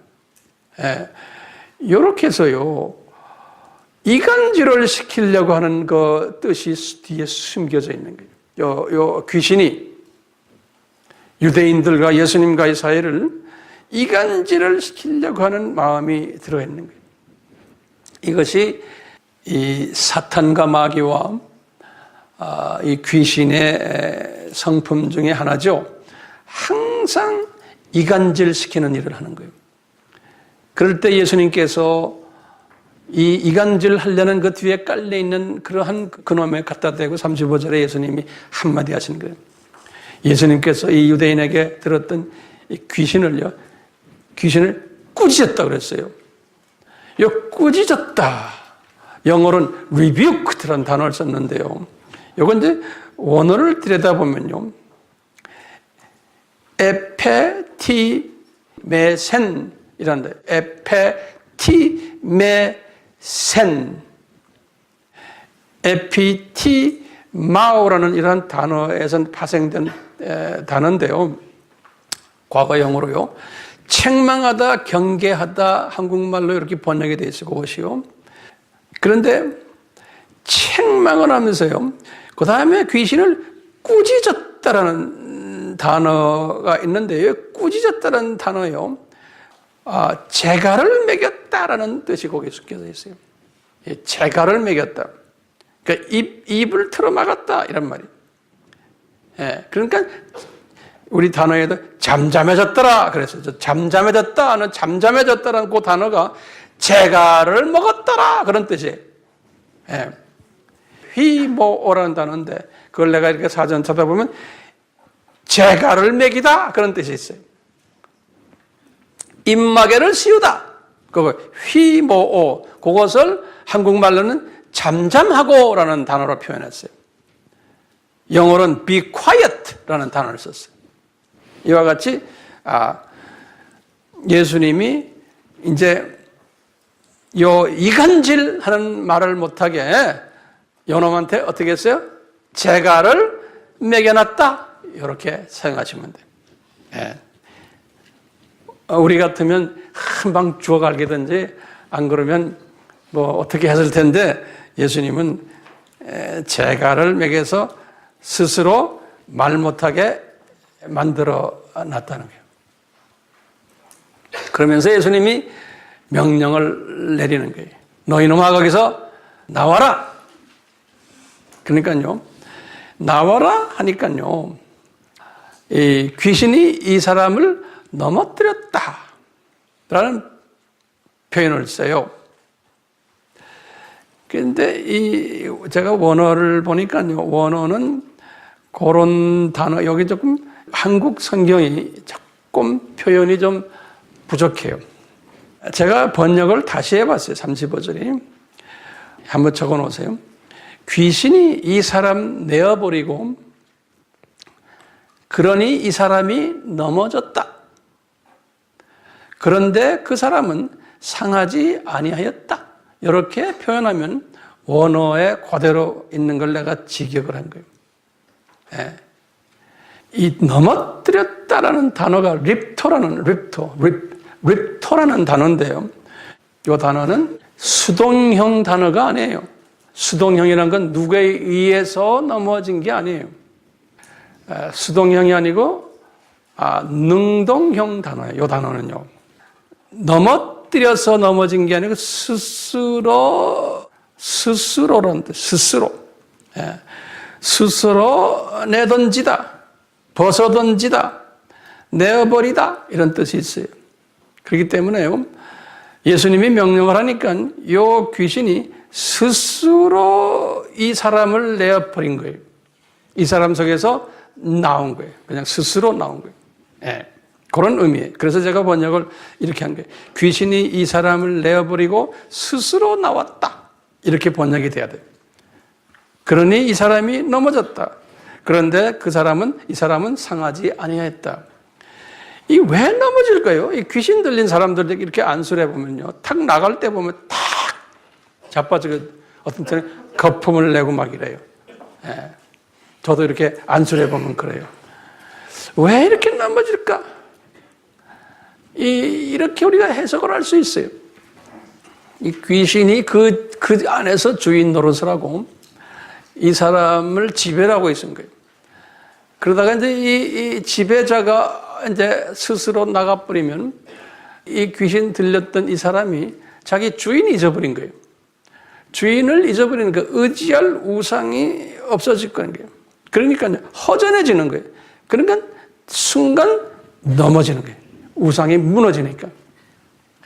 예. 요렇게 해서요. 이간질을 시키려고 하는 그 뜻이 뒤에 숨겨져 있는 거예요. 요 귀신이 유대인들과 예수님과의 사이를 이간질을 시키려고 하는 마음이 들어있는 거예요. 이것이 이 사탄과 마귀와 이 귀신의 성품 중에 하나죠. 항상 이간질 시키는 일을 하는 거예요. 그럴 때 예수님께서 이 이간질 하려는 그 뒤에 깔려있는 그러한 그놈에 갖다 대고 35절에 예수님이 한마디 하신 거예요. 예수님께서 이 유대인에게 들었던 이 귀신을 꾸짖었다 그랬어요. 요 꾸짖었다. 영어로는 rebuked라는 단어를 썼는데요. 요건 이제 원어를 들여다보면요. 에페티메센이란데 에페티메센 에피티마오라는 이러한 단어에서 파생된 단어인데요. 과거형으로요. 책망하다, 경계하다 한국말로 이렇게 번역이 되어 있어요. 그것이요. 그런데 책망을 하면서요. 그 다음에 귀신을 꾸짖었다라는 단어가 있는데요. 꾸짖었다라는 단어요. 재갈을 매겼다라는 뜻이 거기에 숨겨져 있어요. 재갈을 매겼다. 그러니까 입을 틀어막았다 이란 말이에요. 예, 그러니까 우리 단어에도 잠잠해졌더라 그랬어요. 잠잠해졌다는 잠잠해졌다라는 그 단어가 재갈을 먹었더라 그런 뜻이에요. 예. 휘모어라는 단어인데 그걸 내가 이렇게 사전 찾아보면 재갈을 매기다 그런 뜻이 있어요. 입마개를 씌우다. 그거 휘모어 그것을 한국말로는 잠잠하고라는 단어로 표현했어요. 영어로는 be quiet라는 단어를 썼어요. 이와 같이 예수님이 이제 요 이간질하는 말을 못하게 요놈한테 어떻게 했어요? 재갈을 매겨놨다 이렇게 생각하시면 돼요. 예. 우리 같으면 한방 주워갈게든지 안 그러면 뭐 어떻게 했을 텐데 예수님은 재갈을 매겨서 스스로 말 못하게 만들어 놨다는 거예요. 그러면서 예수님이 명령을 내리는 거예요. 너 이놈아 거기서 나와라. 그러니까요. 나와라 하니까요. 이 귀신이 이 사람을 넘어뜨렸다 라는 표현을 써요. 그런데 제가 원어를 보니까요. 원어는 그런 단어, 여기 조금 한국 성경이 조금 표현이 좀 부족해요. 제가 번역을 다시 해봤어요. 35절이. 한번 적어 놓으세요. 귀신이 이 사람 내어버리고 그러니 이 사람이 넘어졌다. 그런데 그 사람은 상하지 아니하였다. 이렇게 표현하면 원어에 그대로 있는 걸 내가 직역을 한 거예요. 네. 이 넘어뜨렸다라는 단어가 립토라는 단어인데요. 이 단어는 수동형 단어가 아니에요. 수동형이라는 건 누구에 의해서 넘어진 게 아니에요. 수동형이 아니고 능동형 단어예요. 이 단어는요. 넘어뜨려서 넘어진 게 아니고 스스로 내던지다, 벗어던지다, 내어버리다 이런 뜻이 있어요. 그렇기 때문에요. 예수님이 명령을 하니까 이 귀신이 스스로 이 사람을 내어버린 거예요. 이 사람 속에서 나온 거예요. 그냥 스스로 나온 거예요. 예, 그런 의미예요. 그래서 제가 번역을 이렇게 한 거예요. 귀신이 이 사람을 내어버리고 스스로 나왔다. 이렇게 번역이 돼야 돼요. 그러니 이 사람이 넘어졌다. 그런데 이 사람은 상하지 아니하였다. 이 왜 넘어질까요? 이 귀신 들린 사람들 이렇게 안수를 해보면요. 탁 나갈 때 보면 탁 자빠지고 어떤 때는 거품을 내고 막 이래요. 예. 저도 이렇게 안수를 해보면 그래요. 왜 이렇게 넘어질까? 이렇게 우리가 해석을 할 수 있어요. 이 귀신이 그 안에서 주인 노릇을 하고 이 사람을 지배를 하고 있는 거예요. 그러다가 이제 이 지배자가 이제 스스로 나가버리면 이 귀신 들렸던 이 사람이 자기 주인이 잊어버린 거예요. 주인을 잊어버리니까 의지할 우상이 없어질 거예요. 그러니까 허전해지는 거예요. 그러니까 순간 넘어지는 거예요. 우상이 무너지니까.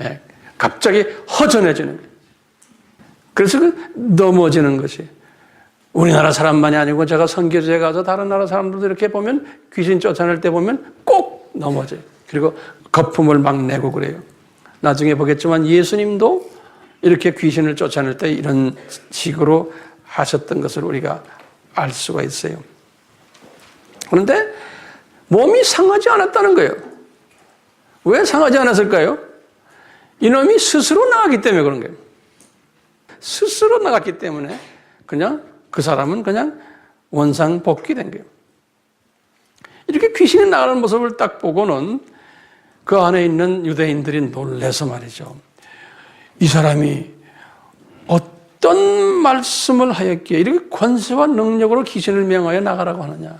예, 갑자기 허전해지는 거예요. 그래서 넘어지는 것이 우리나라 사람만이 아니고 제가 선교지에 가서 다른 나라 사람들도 이렇게 보면 귀신 쫓아낼 때 보면 꼭 넘어져요. 그리고 거품을 막 내고 그래요. 나중에 보겠지만 예수님도 이렇게 귀신을 쫓아낼 때 이런 식으로 하셨던 것을 우리가 알 수가 있어요. 그런데 몸이 상하지 않았다는 거예요. 왜 상하지 않았을까요? 이놈이 스스로 나갔기 때문에 그런 거예요. 스스로 나갔기 때문에 그냥 그 사람은 그냥 원상복귀된 거예요. 이렇게 귀신이 나가는 모습을 딱 보고는 그 안에 있는 유대인들이 놀라서 말이죠. 이 사람이 어떤 말씀을 하였기에 이렇게 권세와 능력으로 귀신을 명하여 나가라고 하느냐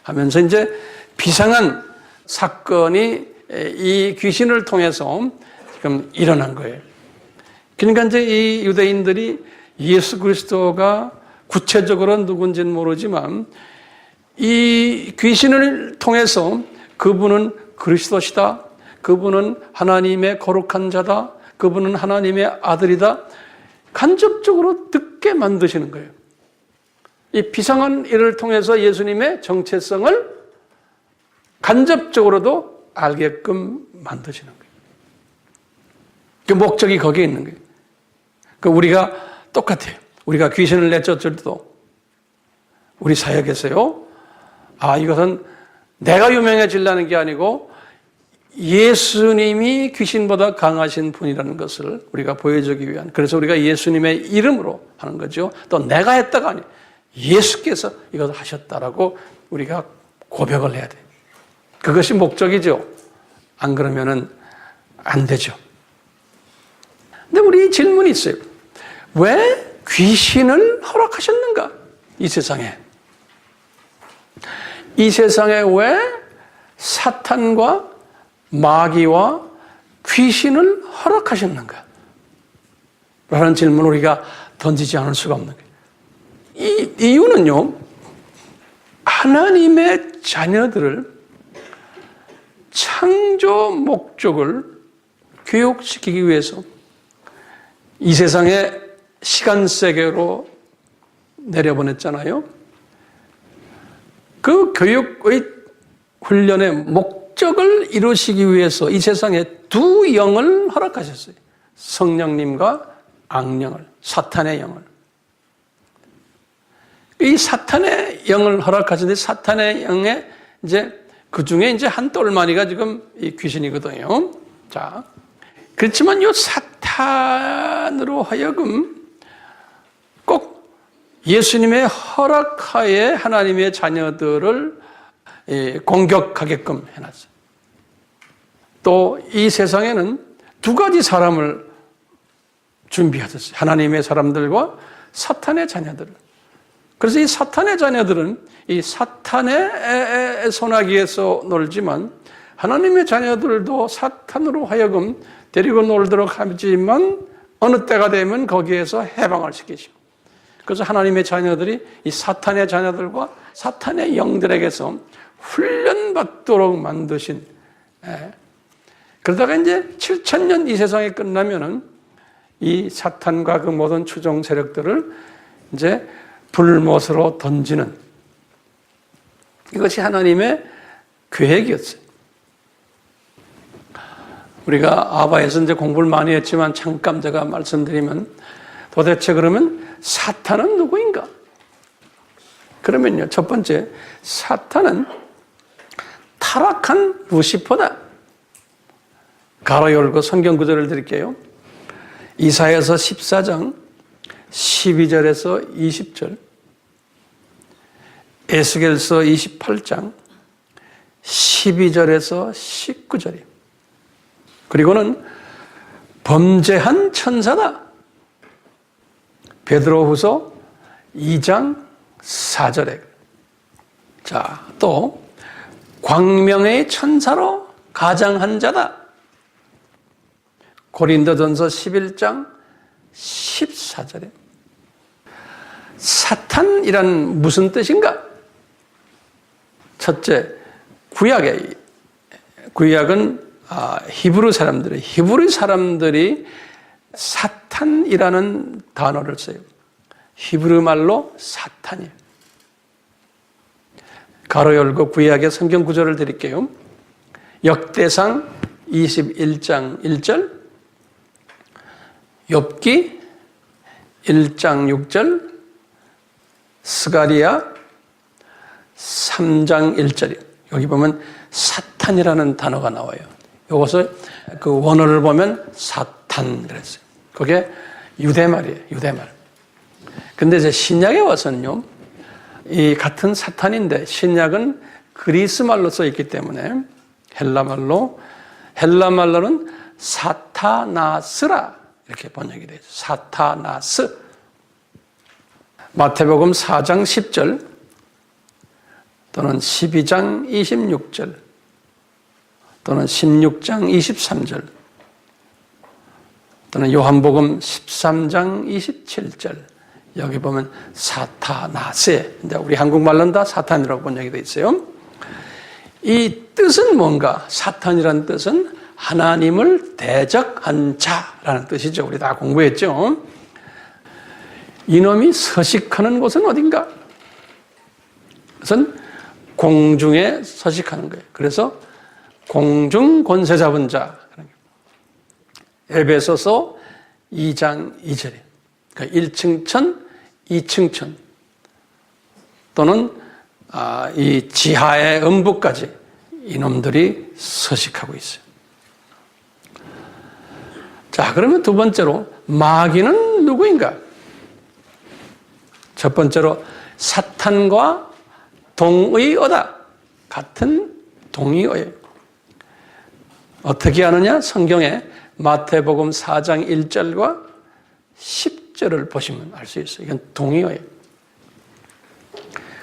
하면서 이제 비상한 사건이 이 귀신을 통해서 지금 일어난 거예요. 그러니까 이제 이 유대인들이 예수 그리스도가 구체적으로 누군지는 모르지만 이 귀신을 통해서 그분은 그리스도시다. 그분은 하나님의 거룩한 자다. 그분은 하나님의 아들이다. 간접적으로 듣게 만드시는 거예요. 이 비상한 일을 통해서 예수님의 정체성을 간접적으로도 알게끔 만드시는 거예요. 그 목적이 거기에 있는 거예요. 그 우리가 똑같아요. 우리가 귀신을 내쫓을 때도 우리 사역에서요. 이것은 내가 유명해지려는 게 아니고 예수님이 귀신보다 강하신 분이라는 것을 우리가 보여주기 위한, 그래서 우리가 예수님의 이름으로 하는 거죠. 또 내가 했다가 아니에요. 예수께서 이것을 하셨다라고 우리가 고백을 해야 돼요. 그것이 목적이죠. 안 그러면은 안 되죠. 근데 우리 질문이 있어요. 왜 귀신을 허락하셨는가? 이 세상에. 이 세상에 왜 사탄과 마귀와 귀신을 허락하셨는가? 라는 질문을 우리가 던지지 않을 수가 없는 거예요. 이 이유는요, 하나님의 자녀들을 창조 목적을 교육시키기 위해서 이 세상에 시간 세계로 내려보냈잖아요. 그 교육의 훈련의 목적을 이루시기 위해서 이 세상에 두 영을 허락하셨어요. 성령님과 악령을, 사탄의 영을. 이 사탄의 영을 허락하셨는데 사탄의 영에 이제 그 중에 이제 한 똘마니가 지금 이 귀신이거든요. 자, 그렇지만 이 사탄으로 하여금 꼭 예수님의 허락하에 하나님의 자녀들을 공격하게끔 해놨어요. 또 이 세상에는 두 가지 사람을 준비하셨어요. 하나님의 사람들과 사탄의 자녀들. 그래서 이 사탄의 자녀들은 이 사탄의 소나기에서 놀지만 하나님의 자녀들도 사탄으로 하여금 데리고 놀도록 하지만 어느 때가 되면 거기에서 해방을 시키시고, 그래서 하나님의 자녀들이 이 사탄의 자녀들과 사탄의 영들에게서 훈련받도록 만드신, 그러다가 이제 7,000년 이 세상이 끝나면은 이 사탄과 그 모든 추종 세력들을 이제 불못으로 던지는, 이것이 하나님의 계획이었어요. 우리가 아바에서 이제 공부를 많이 했지만 잠깐 제가 말씀드리면, 도대체 그러면 사탄은 누구인가? 그러면요, 첫 번째, 사탄은 타락한 루시퍼다. 가로 열고 성경 구절을 드릴게요. 이사야서 14장 12절에서 20절, 에스겔서 28장 12절에서 19절이에요. 그리고는 범죄한 천사다. 베드로후서 2장 4절에. 자, 또 광명의 천사로 가장한 자다. 고린도전서 11장 14절에. 사탄이란 무슨 뜻인가? 첫째, 구약은 히브리 사람들이 사탄이라는 단어를 써요. 히브리 말로 사탄이에요. 가로 열고 구약의 성경 구절을 드릴게요. 역대상 21장 1절, 욥기 1장 6절, 스가랴 3장 1절이에요. 여기 보면 사탄이라는 단어가 나와요. 이것을 그 원어를 보면 사탄 그랬어요. 그게 유대말이에요. 유대말. 근데 이제 신약에 와서는요, 이 같은 사탄인데 신약은 그리스 말로 써 있기 때문에 헬라말로는 사타나스라 이렇게 번역이 되죠. 사타나스. 마태복음 4장 10절 또는 12장 26절 또는 16장 23절 또는 요한복음 13장 27절, 여기 보면 사타나세, 이제 우리 한국말로는 다 사탄이라고 번역이 되어 있어요. 이 뜻은 뭔가? 사탄이라는 뜻은 하나님을 대적한 자라는 뜻이죠. 우리 다 공부했죠. 이놈이 서식하는 곳은 어딘가? 그것은 공중에 서식하는 거예요. 그래서 공중 권세 잡은 자. 에베소서 2장 2절에. 그러니까 1층 천, 2층 천 또는 이 지하의 음부까지 이놈들이 서식하고 있어요. 자, 그러면 두 번째로 마귀는 누구인가? 첫 번째로 사탄과 동의어다. 같은 동의어예요. 어떻게 하느냐? 성경에 마태복음 4장 1절과 10절을 보시면 알 수 있어요. 이건 동의어예요.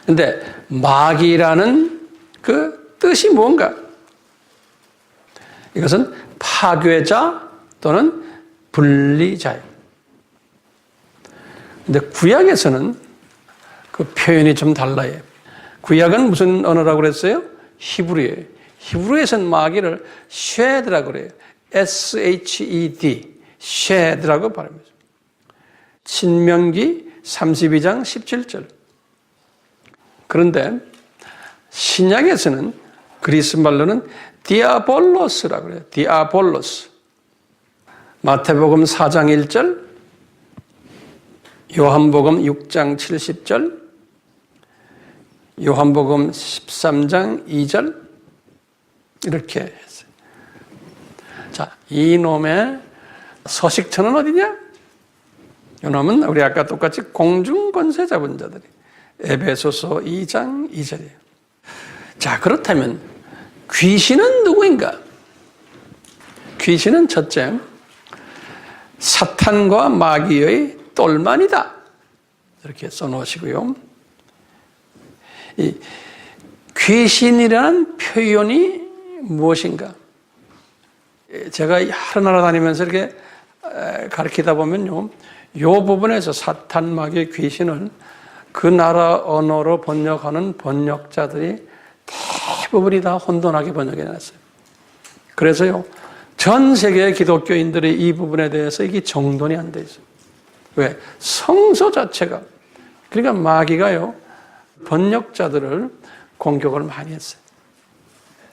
근데 마귀라는 그 뜻이 뭔가? 이것은 파괴자 또는 분리자예요. 근데 구약에서는 그 표현이 좀 달라요. 구약은 무슨 언어라고 그랬어요? 히브리예요. 히브리에서는 마귀를 쉐드라고 그래요. S-H-E-D, 쉐드라고 발음해요. 신명기 32장 17절. 그런데 신약에서는 그리스 말로는 디아볼로스라고 그래요. 디아볼로스. 마태복음 4장 1절, 요한복음 6장 70절, 요한복음 13장 2절 이렇게 했어요. 자, 이놈의 서식처는 어디냐? 이놈은 우리 아까 똑같이 공중 권세 잡은 자들이 에베소서 2장 2절이에요. 자, 그렇다면 귀신은 누구인가? 귀신은 첫째, 사탄과 마귀의 똘만이다. 이렇게 써놓으시고요. 이 귀신이라는 표현이 무엇인가? 제가 여러 나라 다니면서 이렇게 가르치다 보면요, 이 부분에서 사탄, 마귀, 귀신을 그 나라 언어로 번역하는 번역자들이 대부분이 다 혼돈하게 번역해 놨어요. 그래서요, 전 세계 기독교인들이 이 부분에 대해서 이게 정돈이 안 돼 있어요. 왜? 성서 자체가, 그러니까 마귀가요, 번역자들을 공격을 많이 했어요.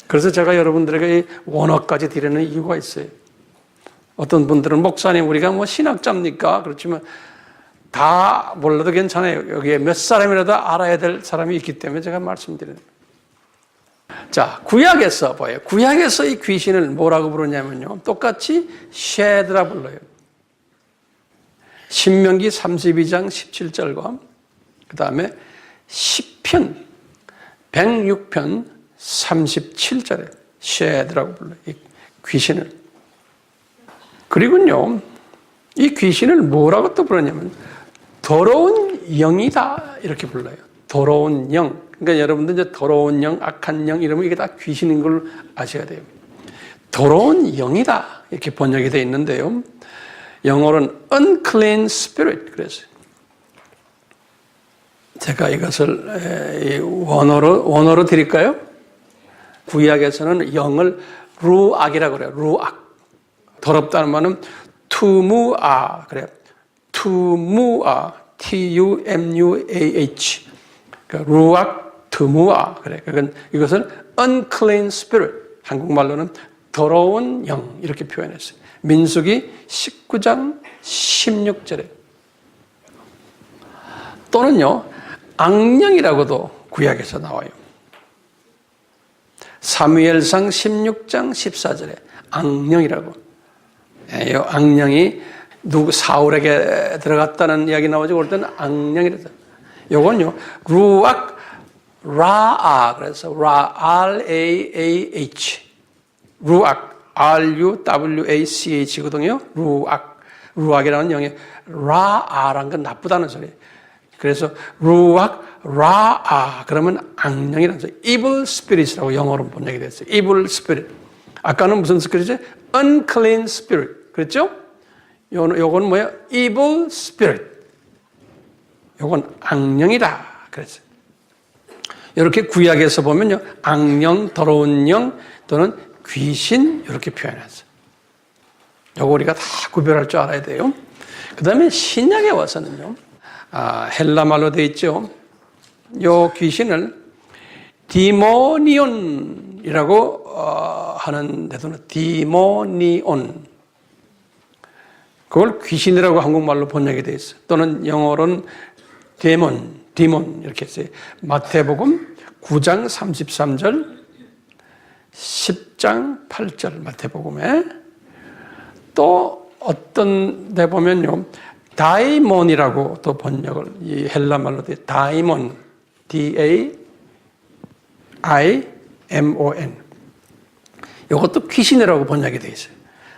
그래서 제가 여러분들에게 이 원어까지 드리는 이유가 있어요. 어떤 분들은 목사님, 우리가 뭐 신학자입니까? 그렇지만 다 몰라도 괜찮아요. 여기에 몇 사람이라도 알아야 될 사람이 있기 때문에 제가 말씀드리는 거예요. 자, 구약에서 봐요. 구약에서 이 귀신을 뭐라고 부르냐면요, 똑같이 쉐드라 불러요. 신명기 32장 17절과 그 다음에 시편 106편 37절에 쉐드라고 불러요. 이 귀신을. 그리고요, 이 귀신을 뭐라고 또 부르냐면 더러운 영이다 이렇게 불러요. 더러운 영. 그러니까 여러분들 이제 더러운 영, 악한 영 이러면 이게 다 귀신인 걸 아셔야 돼요. 더러운 영이다 이렇게 번역이 되어 있는데요. 영어로는 unclean spirit 그랬어요. 제가 이것을 원어로 드릴까요? 구약에서는 영을 루악이라고 그래요. 루악. 더럽다는 말은 투무아 그래요. 투무아, T-U-M-U-A-H. 그러니까 루악, 투무아 그래. 그러니까 이것은 unclean spirit. 한국말로는 더러운 영 이렇게 표현했어요. 민수기 19장 16절에. 또는요, 악령이라고도 구약에서 나와요. 사무엘상 16장 14절에 악령이라고. 이 악령이 사울에게 들어갔다는 이야기 나오죠. 그럴 때는 악령이라서. 요건요, 루악, 라아, 그래서 R-A-A-H. 루악, R-U-W-A-C-H거든요. 루악이라는 영이 라아라는 건 나쁘다는 소리예요. 그래서 루악, 라아, 그러면 악령이라는 소리. evil spirit이라고 영어로 번역이 됐어요. evil spirit. 아까는 무슨 스피릿이죠? unclean spirit. 그렇죠? 요건 뭐예요? evil spirit. 요건 악령이다. 그랬어요. 이렇게 구약에서 보면요, 악령, 더러운 영 또는 귀신 이렇게 표현했어요. 요거 우리가 다 구별할 줄 알아야 돼요. 그 다음에 신약에 와서는요, 헬라 말로 되어 있죠. 요 귀신을 디모니온이라고 하는 데서는 디모니온. 그걸 귀신이라고 한국말로 번역이 되어 있어요. 또는 영어로는 디몬 이렇게 써요. 마태복음 9장 33절, 10장 8절 마태복음에. 또 어떤 데 보면요, 다이몬이라고 또 번역을 이 헬라 말로 돼. 다이몬, D-A-I-M-O-N. 이것도 귀신이라고 번역이 되어 있어요.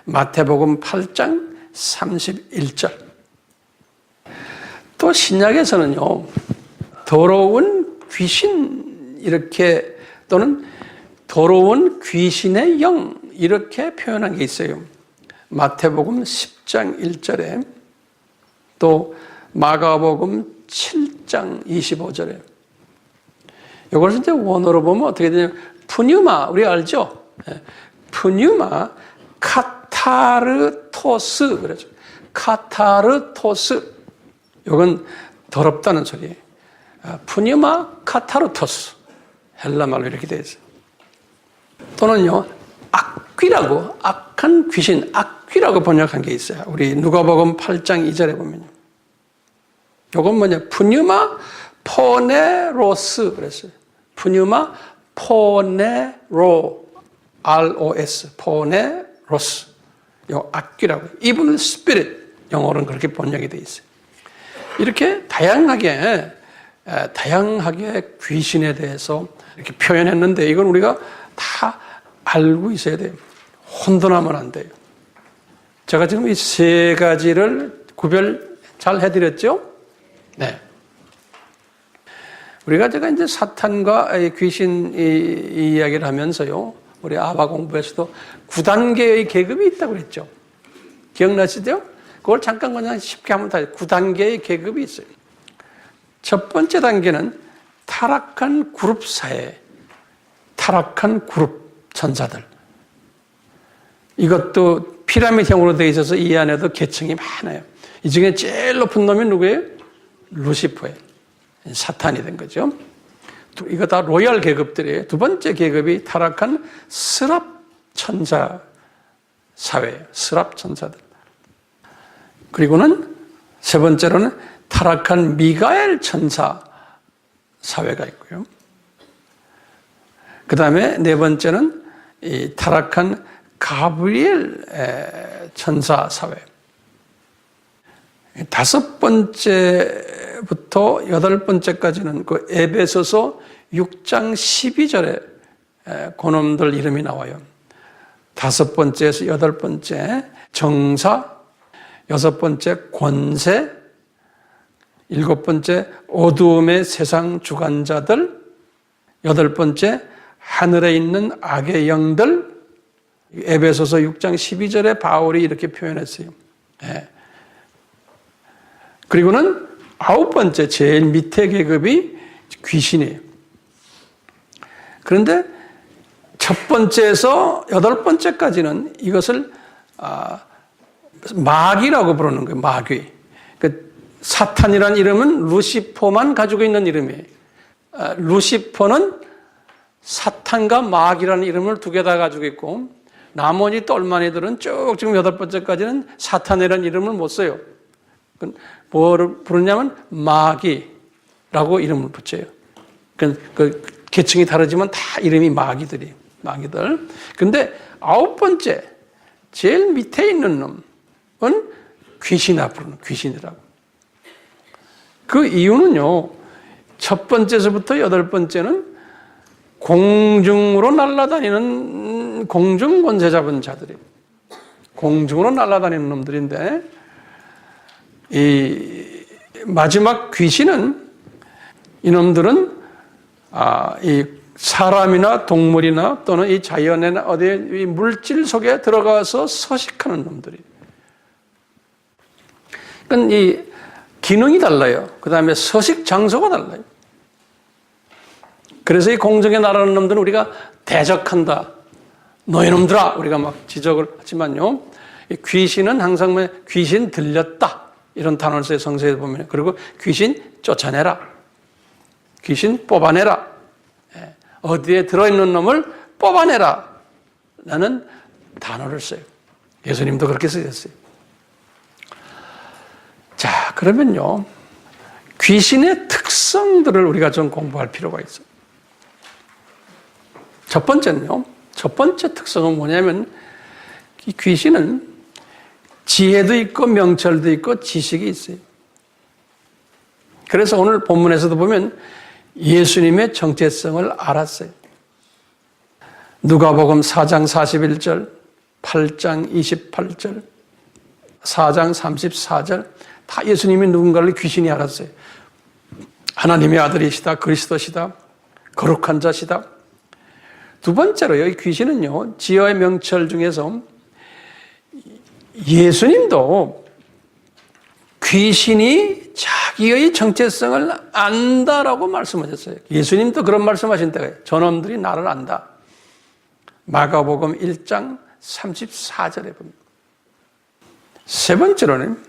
마태복음 8장 31절. 또 신약에서는요, 더러운 귀신 이렇게 또는 더러운 귀신의 영 이렇게 표현한 게 있어요. 마태복음 10장 1절에 또 마가복음 7장 25절에. 이것을 이제 원어로 보면 어떻게 되냐면 푸뉴마, 우리 알죠? 푸뉴마 카타르토스 그러죠. 카타르토스. 이건 더럽다는 소리예요. 푸뉴마 카타르토스. 헬라말로 이렇게 되어 있어요. 또는요, 악귀라고, 악한 귀신, 악귀라고 번역한 게 있어요. 우리 누가복음 8장 2절에 보면요. 이건 뭐냐? 푸뉴마 포네로스 그랬어요. 푸뉴마 포네로, R-O-S, 포네로스. 요 악귀라고. evil spirit. 영어로는 그렇게 번역이 되어 있어요. 이렇게 다양하게 다양하게 귀신에 대해서 이렇게 표현했는데 이건 우리가 다 알고 있어야 돼요. 혼돈하면 안 돼요. 제가 지금 이 세 가지를 구별 잘 해드렸죠? 네. 제가 이제 사탄과 귀신 이야기를 하면서요, 우리 아바 공부에서도 9단계의 계급이 있다고 그랬죠. 기억나시죠? 그걸 잠깐 그냥 쉽게 하면 다 9단계의 계급이 있어요. 첫 번째 단계는 타락한 그룹 사회, 타락한 그룹 천사들. 이것도 피라미드형으로 되어 있어서 이 안에도 계층이 많아요. 이 중에 제일 높은 놈이 누구예요? 루시퍼예요. 사탄이 된 거죠. 이거 다 로얄 계급들이에요. 두 번째 계급이 타락한 스랍 천사 사회예요. 스랍 천사들. 그리고는 세 번째로는 타락한 미가엘 천사 사회가 있고요. 그 다음에 네 번째는 이 타락한 가브리엘 천사 사회. 다섯 번째부터 여덟 번째까지는 그 에베소서 6장 12절에 그놈들 이름이 나와요. 다섯 번째에서 여덟 번째 정사, 여섯 번째 권세, 일곱 번째 어두움의 세상 주관자들, 여덟 번째 하늘에 있는 악의 영들. 에베소서 6장 12절에 바울이 이렇게 표현했어요. 그리고는 아홉 번째 제일 밑에 계급이 귀신이에요. 그런데 첫 번째에서 여덟 번째까지는 이것을 마귀라고 부르는 거예요. 마귀. 사탄이라는 이름은 루시퍼만 가지고 있는 이름이에요. 루시퍼는 사탄과 마귀라는 이름을 두 개 다 가지고 있고 나머지 똘마니들은 쭉 지금 여덟 번째까지는 사탄이라는 이름을 못 써요. 뭐를 부르냐면 마귀라고 이름을 붙여요. 그 계층이 다르지만 다 이름이 마귀들이에요. 마귀들. 근데 아홉 번째 제일 밑에 있는 놈은 귀신이라 부르는 귀신이라고. 그 이유는요. 첫 번째서부터 여덟 번째는 공중으로 날아다니는 공중 권세 잡은 자들이 공중으로 날아다니는 놈들인데 이 마지막 귀신은 이놈들은 이 사람이나 동물이나 또는 이 자연이나 어디 물질 속에 들어가서 서식하는 놈들이. 그러니까 이 기능이 달라요. 그 다음에 서식 장소가 달라요. 그래서 이 공중에 날아가는 놈들은 우리가 대적한다. 너희놈들아! 우리가 막 지적을 하지만요. 이 귀신은 항상 뭐 귀신 들렸다. 이런 단어를 써요. 성서에 보면. 그리고 귀신 쫓아내라. 귀신 뽑아내라. 어디에 들어있는 놈을 뽑아내라. 라는 단어를 써요. 예수님도 그렇게 쓰셨어요. 자, 그러면요. 귀신의 특성들을 우리가 좀 공부할 필요가 있어요. 첫 번째는요. 첫 번째 특성은 뭐냐면 이 귀신은 지혜도 있고 명철도 있고 지식이 있어요. 그래서 오늘 본문에서도 보면 예수님의 정체성을 알았어요. 누가복음 4장 41절, 8장 28절, 4장 34절 다 예수님이 누군가를 귀신이 알았어요. 하나님의 아들이시다, 그리스도시다, 거룩한 자시다. 두 번째로요, 이 귀신은요, 지혜와 명철 중에서 예수님도 귀신이 자기의 정체성을 안다라고 말씀하셨어요. 예수님도 그런 말씀하신 때가 저놈들이 나를 안다. 마가복음 1장 34절에 봅니다. 세 번째로는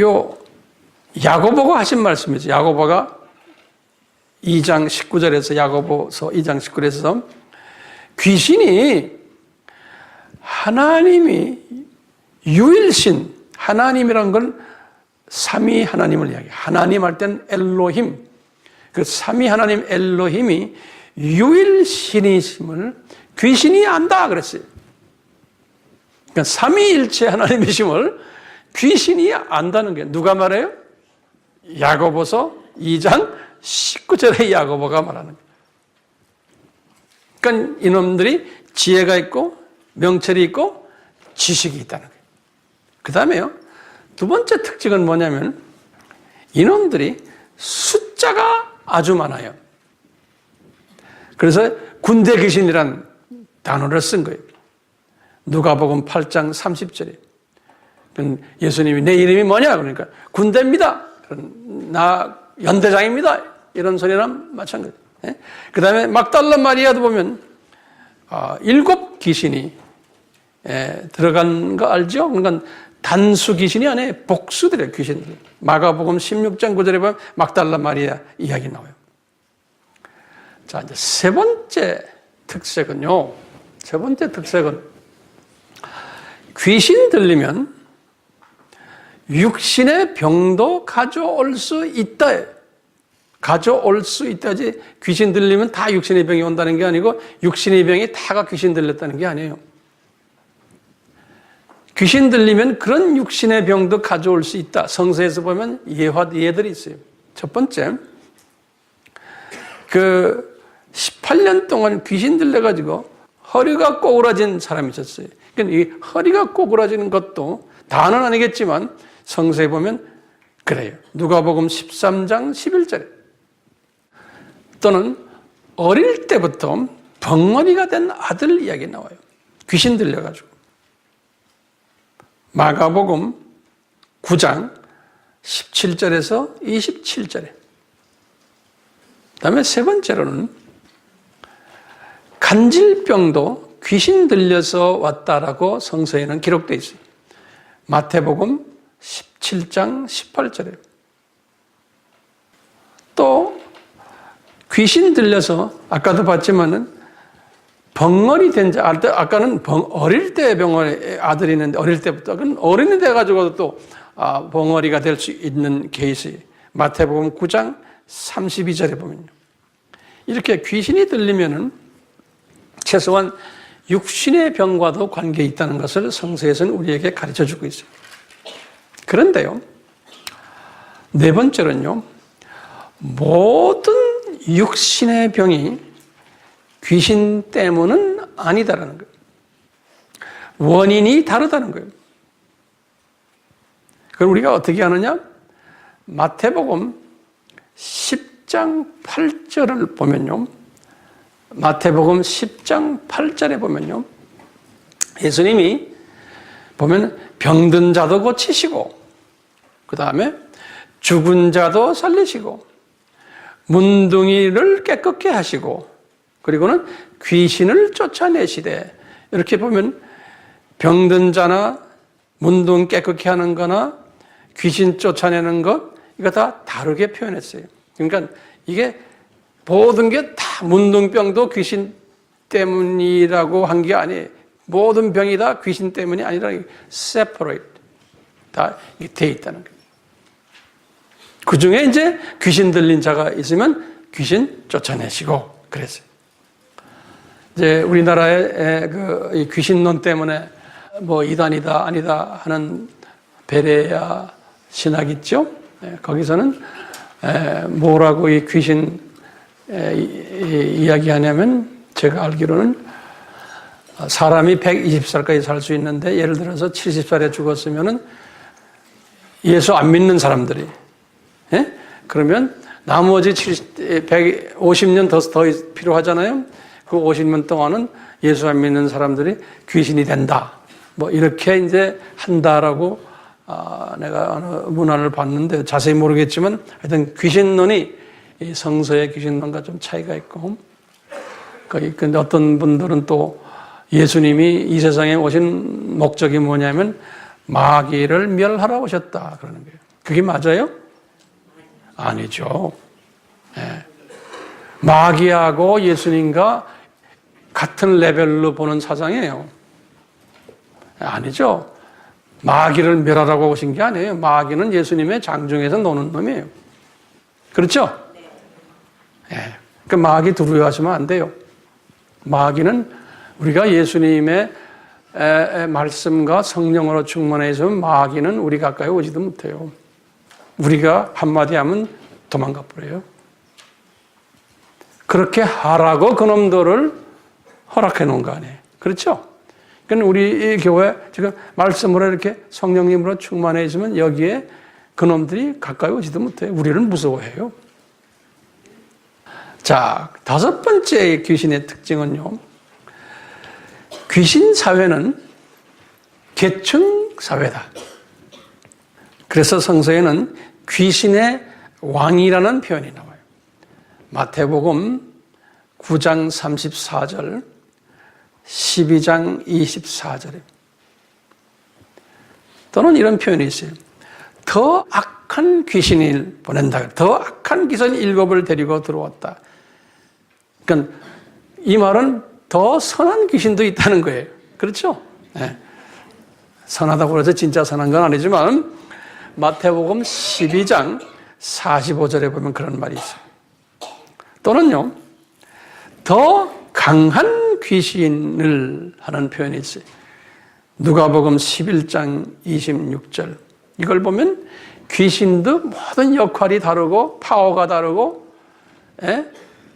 요 야고보가 하신 말씀이죠. 야고보가 2장 19절에서 야고보서 2장 19절에서 귀신이 하나님이 유일신 하나님이란 건 삼위 하나님을 이야기해요. 하나님 할 땐 엘로힘. 그 삼위 하나님 엘로힘이 유일신이심을 귀신이 안다 그랬어요. 그러니까 삼위일체 하나님이심을 귀신이 안다는 게 누가 말해요? 야고보서 2장 19절에 야고보가 말하는 거예요. 그러니까 이놈들이 지혜가 있고 명철이 있고 지식이 있다는 거예요. 그 다음에요, 두 번째 특징은 뭐냐면 이놈들이 숫자가 아주 많아요. 그래서 군대 귀신이란 단어를 쓴 거예요. 누가복음 8장 30절에 예수님이 내 이름이 뭐냐? 그러니까 군대입니다. 나 연대장입니다. 이런 소리랑 마찬가지. 그 다음에 막달라 마리아도 보면 7 귀신이 들어간 거 알죠? 그러니까 단수 귀신이 아니에요. 복수들의 귀신들. 마가복음 16장 9절에 보면 막달라 마리아 이야기 나와요. 자, 이제 세 번째 특색은요. 세 번째 특색은 귀신 들리면 육신의 병도 가져올 수 있다. 가져올 수 있다지 귀신 들리면 다 육신의 병이 온다는 게 아니고 육신의 병이 다가 귀신 들렸다는 게 아니에요. 귀신 들리면 그런 육신의 병도 가져올 수 있다. 성서에서 보면 예들이 있어요. 첫 번째, 18년 동안 귀신 들려가지고 허리가 꼬꾸라진 사람이 있었어요. 그러니까 이 허리가 꼬꾸라지는 것도 다는 아니겠지만 성서에 보면 그래요. 누가복음 13장 11절에 또는 어릴 때부터 벙어리가 된 아들 이야기 나와요. 귀신 들려가지고. 마가복음 9장 17절에서 27절에. 그 다음에 세 번째로는 간질병도 귀신 들려서 왔다라고 성서에는 기록되어 있어요. 마태복음 17장 18절에. 또 귀신 들려서 아까도 봤지만은 벙어리 된 자, 아까는 어릴 때 병원에 아들이 있는데 어릴 때부터 그건 어른이 돼가지고 또 벙어리가 될 수 있는 케이스. 마태복음 9장 32절에 보면요. 이렇게 귀신이 들리면은 최소한 육신의 병과도 관계 있다는 것을 성서에서는 우리에게 가르쳐 주고 있어요. 그런데요, 네 번째로는요, 모든 육신의 병이 귀신 때문은 아니다라는 거예요. 원인이 다르다는 거예요. 그럼 우리가 어떻게 하느냐? 마태복음 10장 8절을 보면요. 마태복음 10장 8절에 보면요. 예수님이 보면 병든 자도 고치시고, 그 다음에 죽은 자도 살리시고, 문둥이를 깨끗게 하시고, 그리고는 귀신을 쫓아내시되, 이렇게 보면 병든 자나 문둥 깨끗게 하는 거나 귀신 쫓아내는 것, 이거 다 다르게 표현했어요. 그러니까 이게 모든 게 다 문둥병도 귀신 때문이라고 한 게 아니에요. 모든 병이 다 귀신 때문이 아니라 separate 다 돼 있다는 거예요. 그 중에 이제 귀신 들린 자가 있으면 귀신 쫓아내시고 그랬어요. 이제 우리나라의 이 귀신론 때문에 뭐 이단이다 아니다 하는 베레아 신학 있죠. 거기서는 뭐라고 이 귀신 이야기하냐면 제가 알기로는 사람이 120살까지 살 수 있는데 예를 들어서 70살에 죽었으면은 예수 안 믿는 사람들이 그러면 나머지 150년 더 필요하잖아요. 그 50년 동안은 예수 안 믿는 사람들이 귀신이 된다. 뭐 이렇게 이제 한다라고 내가 어느 문안을 봤는데 자세히 모르겠지만 하여튼 귀신론이 이 성서의 귀신론과 좀 차이가 있고 근데 어떤 분들은 또 예수님이 이 세상에 오신 목적이 뭐냐면 마귀를 멸하러 오셨다 그러는 거예요. 그게 맞아요? 아니죠. 네. 마귀하고 예수님과 같은 레벨로 보는 사상이에요. 아니죠. 마귀를 멸하라고 오신 게 아니에요. 마귀는 예수님의 장중에서 노는 놈이에요. 그렇죠? 네. 그 마귀 두려워하시면 안 돼요. 마귀는 우리가 예수님의 말씀과 성령으로 충만해 있으면 마귀는 우리 가까이 오지도 못해요. 우리가 한마디 하면 도망가 버려요. 그렇게 하라고 그놈들을 허락해 놓은 거 아니에요. 그렇죠? 그러니까 우리 이 교회 지금 말씀으로 이렇게 성령님으로 충만해 있으면 여기에 그놈들이 가까이 오지도 못해요. 우리를 무서워해요. 자, 다섯 번째 귀신의 특징은요. 귀신 사회는 계층 사회다. 그래서 성서에는 귀신의 왕이라는 표현이 나와요. 마태복음 9장 34절, 12장 24절에 또는 이런 표현이 있어요. 더 악한 귀신을 보낸다. 더 악한 귀신 일곱을 데리고 들어왔다. 그러니까 이 말은 더 선한 귀신도 있다는 거예요. 그렇죠? 네. 선하다고 해서 진짜 선한 건 아니지만 마태복음 12장 45절에 보면 그런 말이 있어요. 또는요, 더 강한 귀신을 하는 표현이 있어요. 누가복음 11장 26절. 이걸 보면 귀신도 모든 역할이 다르고 파워가 다르고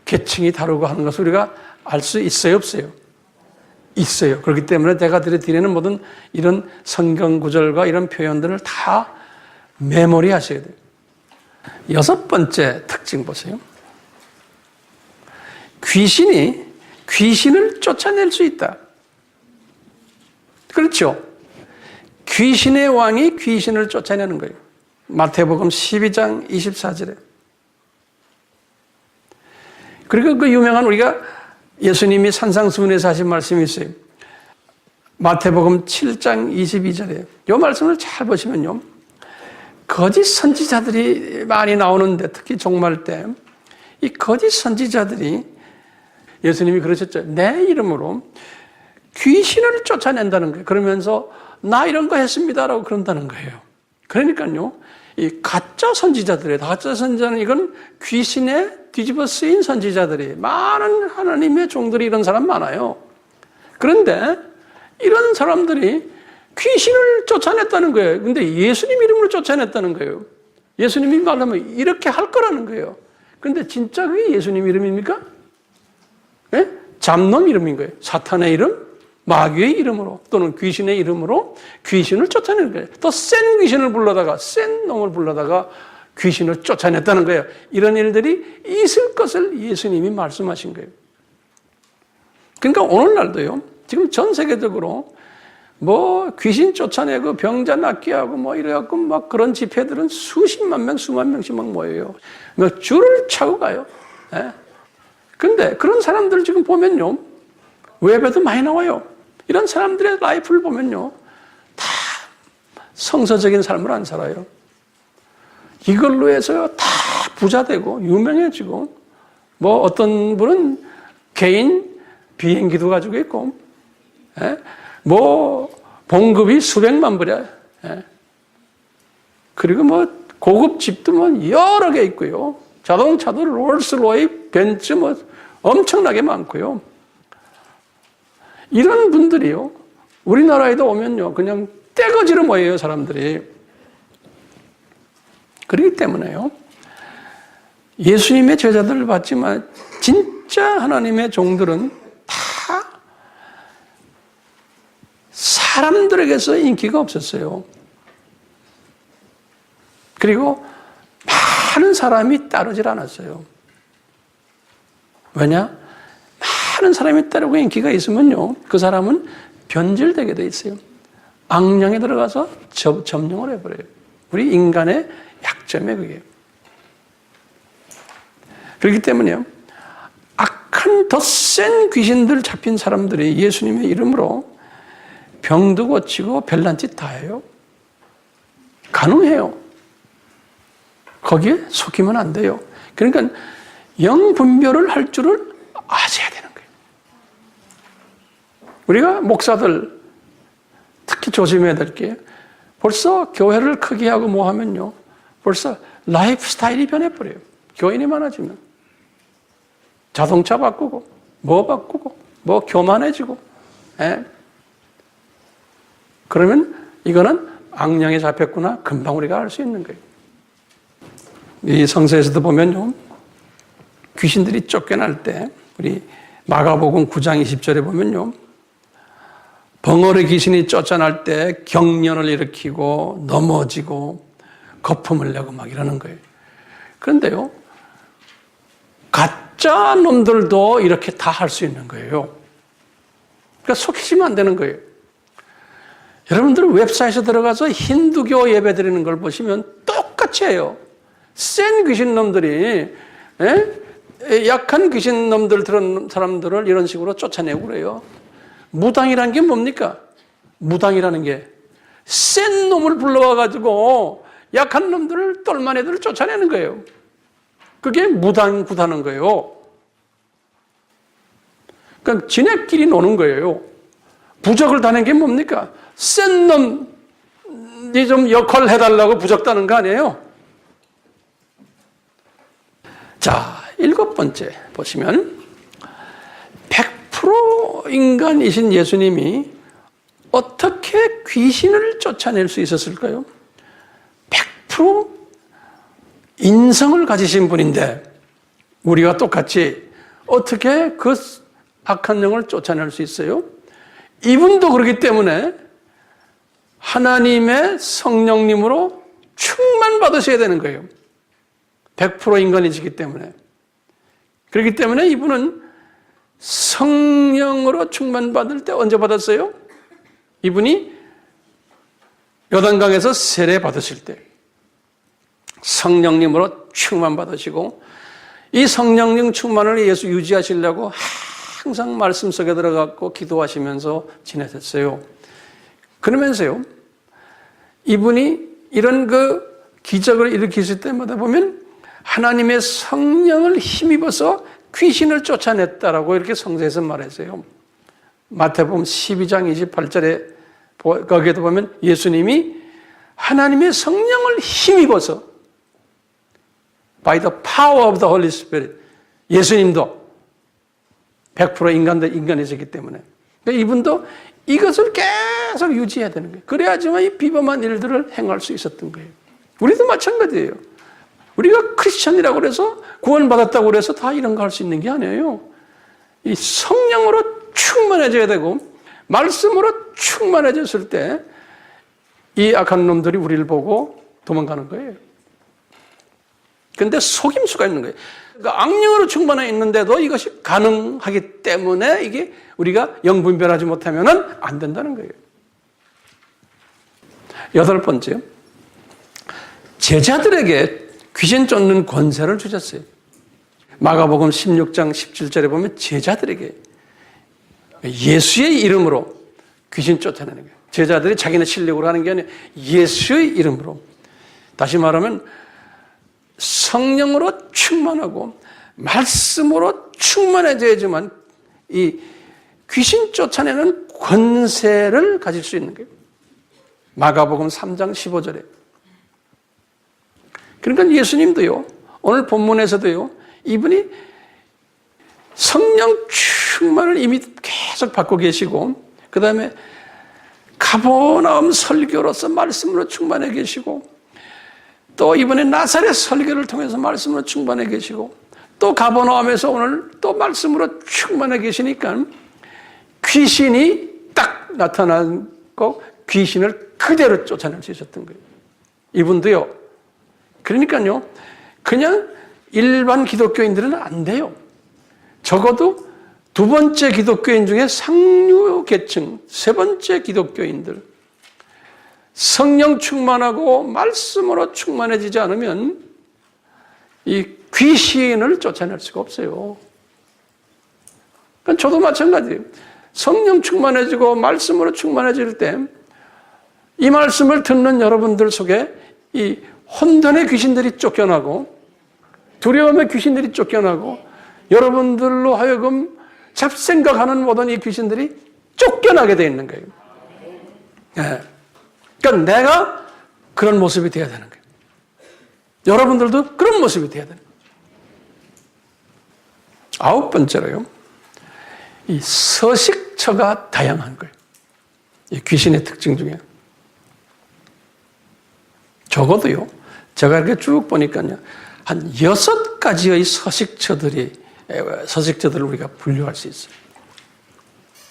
계층이 다르고 하는 것을 우리가 알 수 있어요, 없어요? 있어요. 그렇기 때문에 제가 드리는 모든 이런 성경 구절과 이런 표현들을 다 메모리 하셔야 돼요. 여섯 번째 특징 보세요. 귀신이 귀신을 쫓아낼 수 있다. 그렇죠? 귀신의 왕이 귀신을 쫓아내는 거예요. 마태복음 12장 24절에. 그리고 그 유명한 우리가 예수님이 산상수훈에서 하신 말씀이 있어요. 마태복음 7장 22절에. 이 말씀을 잘 보시면요. 거짓 선지자들이 많이 나오는데 특히 종말 때 이 거짓 선지자들이 예수님이 그러셨죠. 내 이름으로 귀신을 쫓아낸다는 거예요. 그러면서 나 이런 거 했습니다라고 그런다는 거예요. 그러니까요. 이 가짜 선지자들이에요. 가짜 선지자는 이건 귀신에 뒤집어 쓰인 선지자들이 많은 하나님의 종들이 이런 사람 많아요. 그런데 이런 사람들이 귀신을 쫓아냈다는 거예요. 근데 예수님 이름으로 쫓아냈다는 거예요. 예수님이 말하면 이렇게 할 거라는 거예요. 근데 진짜 그게 예수님 이름입니까? 네? 잡놈 이름인 거예요. 사탄의 이름, 마귀의 이름으로 또는 귀신의 이름으로 귀신을 쫓아내는 거예요. 또 센 귀신을 불러다가 센 놈을 불러다가 귀신을 쫓아냈다는 거예요. 이런 일들이 있을 것을 예수님이 말씀하신 거예요. 그러니까 오늘날도요. 지금 전 세계적으로 뭐 귀신 쫓아내고 병자 낫게 하고 뭐 이래갖고 막 그런 집회들은 수십만 명, 수만 명씩 막 모여요. 뭐 줄을 차고 가요. 예. 근데 그런 사람들 지금 보면요. 웹에도 많이 나와요. 이런 사람들의 라이프를 보면요. 다 성서적인 삶을 안 살아요. 이걸로 해서요. 다 부자 되고 유명해지고 뭐 어떤 분은 개인 비행기도 가지고 있고 예? 뭐 봉급이 수백만 불이야. 예? 그리고 뭐 고급 집도 뭐 여러 개 있고요. 자동차도 롤스로이, 벤츠 뭐 엄청나게 많고요. 이런 분들이요. 우리나라에도 오면요. 그냥 떼거지로 모여요, 사람들이. 그렇기 때문에요. 예수님의 제자들을 봤지만 진짜 하나님의 종들은 다 사람들에게서 인기가 없었어요. 그리고 많은 사람이 따르질 않았어요. 왜냐? 많은 사람이 따르고 인기가 있으면요. 그 사람은 변질되게 돼 있어요. 악령에 들어가서 점령을 해버려요. 우리 인간의 약점이 그게. 그렇기 때문에요. 악한 더 센 귀신들 잡힌 사람들이 예수님의 이름으로 병도 고치고 별난 짓 다 해요. 가능해요. 거기에 속이면 안 돼요. 그러니까 영분별을 할 줄을 아셔야 되는 거예요. 우리가 목사들 특히 조심해야 될 게 벌써 교회를 크게 하고 뭐 하면요. 벌써 라이프 스타일이 변해버려요. 교인이 많아지면. 자동차 바꾸고 뭐 교만해지고 그러면 이거는 악령에 잡혔구나 금방 우리가 알 수 있는 거예요. 이 성서에서도 보면요, 귀신들이 쫓겨날 때 우리 마가복음 9장 20절에 보면요, 벙어리 귀신이 쫓아날 때 경련을 일으키고 넘어지고 거품을 내고 막 이러는 거예요. 그런데요, 가짜 놈들도 이렇게 다 할 수 있는 거예요. 그러니까 속이시면 안 되는 거예요. 여러분들 웹사이트에 들어가서 힌두교 예배 드리는 걸 보시면 똑같이 해요. 센 귀신놈들이, 약한 귀신놈들 들은 사람들을 이런 식으로 쫓아내고 그래요. 무당이라는 게 뭡니까? 무당이라는 게 센 놈을 불러와가지고 약한 놈들을, 똘만 애들을 쫓아내는 거예요. 그게 무당구다는 거예요. 그러니까 지네끼리 노는 거예요. 부적을 다는 게 뭡니까? 센 놈이 좀 역할을 해달라고 부적 다는 거 아니에요? 자, 7번째 보시면 100% 인간이신 예수님이 어떻게 귀신을 쫓아낼 수 있었을까요? 100% 인성을 가지신 분인데 우리가 똑같이 어떻게 그 악한 영을 쫓아낼 수 있어요? 이분도 그렇기 때문에 하나님의 성령님으로 충만받으셔야 되는 거예요. 100% 인간이시기 때문에. 그렇기 때문에 이분은 성령으로 충만받을 때 언제 받았어요? 이분이 요단강에서 세례 받으실 때 성령님으로 충만받으시고, 이 성령님 충만을 예수 유지하시려고 항상 말씀 속에 들어갔고 기도하시면서 지내셨어요. 그러면서요, 이분이 이런 그 기적을 일으키실 때마다 보면 하나님의 성령을 힘입어서 귀신을 쫓아냈다라고 이렇게 성서에서 말했어요. 마태복음 12장 28절에 거기에도 보면 예수님이 하나님의 성령을 힘입어서 by the power of the Holy Spirit, 예수님도 100% 인간이시기 때문에 이분도 이것을 계속 유지해야 되는 거예요. 그래야지만 이 비범한 일들을 행할 수 있었던 거예요. 우리도 마찬가지예요. 우리가 크리스천이라고 그래서 구원받았다고 그래서 다 이런 거 할 수 있는 게 아니에요. 이 성령으로 충만해져야 되고 말씀으로 충만해졌을 때 이 악한 놈들이 우리를 보고 도망가는 거예요. 그런데 속임수가 있는 거예요. 그러니까 악령으로 충만해 있는데도 이것이 가능하기 때문에 이게 우리가 영분별하지 못하면 안 된다는 거예요. 8번째, 제자들에게 귀신 쫓는 권세를 주셨어요. 마가복음 16장 17절에 보면 제자들에게 예수의 이름으로 귀신 쫓아내는 거예요. 제자들이 자기네 실력으로 하는 게 아니라 예수의 이름으로. 다시 말하면 성령으로 충만하고 말씀으로 충만해져야지만 이 귀신 쫓아내는 권세를 가질 수 있는 거예요. 마가복음 3장 15절에. 그러니까 예수님도요, 오늘 본문에서도요, 이분이 성령 충만을 이미 계속 받고 계시고, 그 다음에 가버나움 설교로서 말씀으로 충만해 계시고, 또 이번에 나사렛 설교를 통해서 말씀으로 충만해 계시고, 또 가버나움에서 오늘 또 말씀으로 충만해 계시니까 귀신이 딱 나타나고 귀신을 그대로 쫓아낼 수 있었던 거예요. 이분도요. 그러니까요, 그냥 일반 기독교인들은 안 돼요. 적어도 2번째 기독교인 중에 상류 계층, 3번째 기독교인들, 성령 충만하고 말씀으로 충만해지지 않으면 이 귀신을 쫓아낼 수가 없어요. 그러니까 저도 마찬가지예요. 성령 충만해지고 말씀으로 충만해질 때 이 말씀을 듣는 여러분들 속에 이 혼돈의 귀신들이 쫓겨나고 두려움의 귀신들이 쫓겨나고 여러분들로 하여금 잡생각하는 모든 이 귀신들이 쫓겨나게 되어 있는 거예요. 네. 그러니까 내가 그런 모습이 되어야 되는 거예요. 여러분들도 그런 모습이 되어야 되는 거예요. 9번째로요. 이 서식처가 다양한 거예요. 이 귀신의 특징 중에. 적어도요, 제가 이렇게 쭉 보니까요, 한 6가지의 서식처들을 우리가 분류할 수 있어요.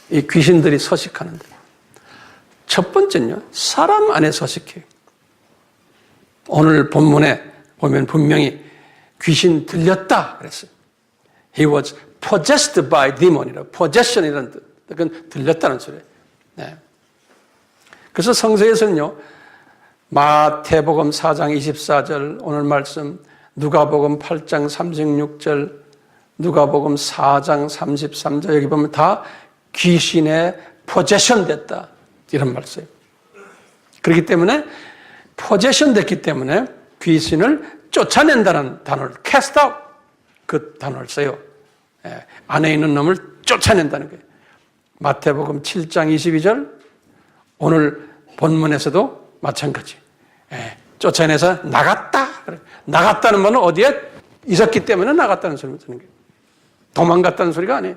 이 귀신들이 서식하는데. 첫 번째는요, 사람 안에 서식해요. 오늘 본문에 보면 분명히 귀신 들렸다 그랬어요. He was possessed by demon이라고. possession이라는 뜻. 그건 들렸다는 소리예요. 네. 그래서 성서에서는요, 마태복음 4장 24절 오늘 말씀, 누가복음 8장 36절, 누가복음 4장 33절 여기 보면 다 귀신에 포제션 됐다 이런 말씀이에요. 그렇기 때문에 포제션 됐기 때문에 귀신을 쫓아낸다는 단어를 cast out 그 단어를 써요. 안에 있는 놈을 쫓아낸다는 거예요. 마태복음 7장 22절 오늘 본문에서도 마찬가지. 쫓아내서 나갔다. 나갔다는 말은 어디에 있었기 때문에 나갔다는 소리를 쓰는 거예요. 도망갔다는 소리가 아니에요.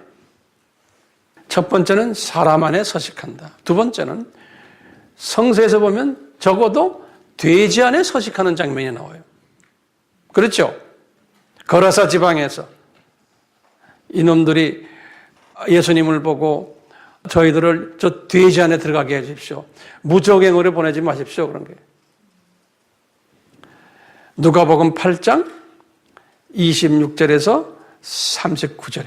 첫 번째는 사람 안에 서식한다. 두 번째는 성서에서 보면 적어도 돼지 안에 서식하는 장면이 나와요. 그렇죠? 거라사 지방에서 이놈들이 예수님을 보고 저희들을 저 돼지 안에 들어가게 해주십시오. 무적행으로 보내지 마십시오. 그런 거예요. 누가복음 8장 26절에서 39절에.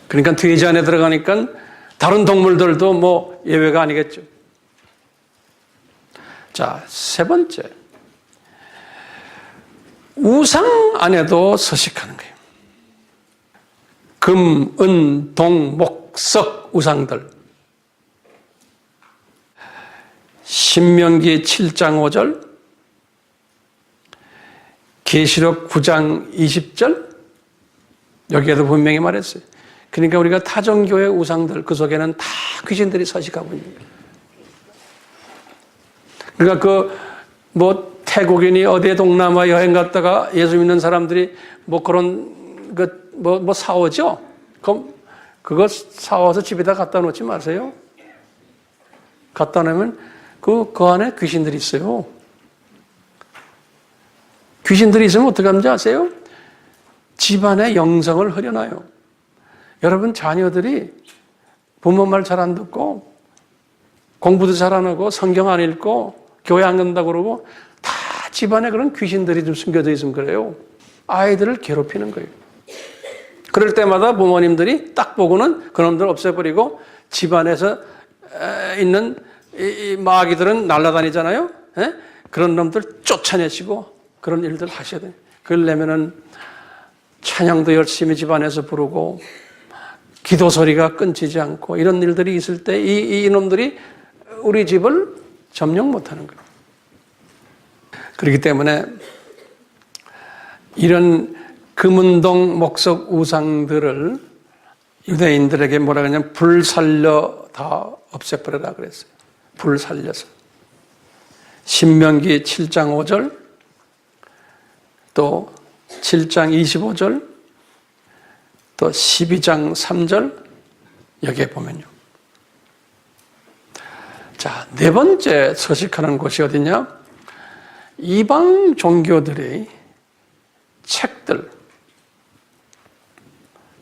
그러니까 돼지 안에 들어가니까 다른 동물들도 뭐 예외가 아니겠죠. 자, 세 번째. 우상 안에도 서식하는 거예요. 금, 은, 동, 목, 석 우상들. 신명기 7장 5절, 계시록 9장 20절, 여기에도 분명히 말했어요. 그러니까 우리가 타종교의 우상들, 그 속에는 다 귀신들이 서식하고 있는 거예요. 그러니까 태국인이 어디에 동남아 여행 갔다가 예수 믿는 사람들이 뭐 그런 뭐 사오죠? 그럼 그거 사와서 집에다 갖다 놓지 마세요. 갖다 놓으면 그 안에 귀신들이 있어요. 귀신들이 있으면 어떻게 하는지 아세요? 집안의 영성을 흐려놔요. 여러분 자녀들이 부모 말 잘 안 듣고 공부도 잘 안 하고 성경 안 읽고 교회 안 간다고 그러고 다 집안에 그런 귀신들이 좀 숨겨져 있으면 그래요. 아이들을 괴롭히는 거예요. 그럴 때마다 부모님들이 딱 보고는 그놈들 없애버리고 집안에서 있는 이 마귀들은 날아다니잖아요. 그런 놈들 쫓아내시고 그런 일들 하셔야 돼요. 그러려면은 찬양도 열심히 집안에서 부르고 기도 소리가 끊지지 않고 이런 일들이 있을 때 이놈들이 우리 집을 점령 못하는 거예요. 그렇기 때문에 이런 금은동 목석 우상들을 유대인들에게 뭐라 그러냐면 불 살려 다 없애버려라 그랬어요. 불 살려서. 신명기 7장 5절 또 7장 25절 또 12장 3절 여기에 보면요. 자, 네 번째 서식하는 곳이 어디냐? 이방 종교들의 책들,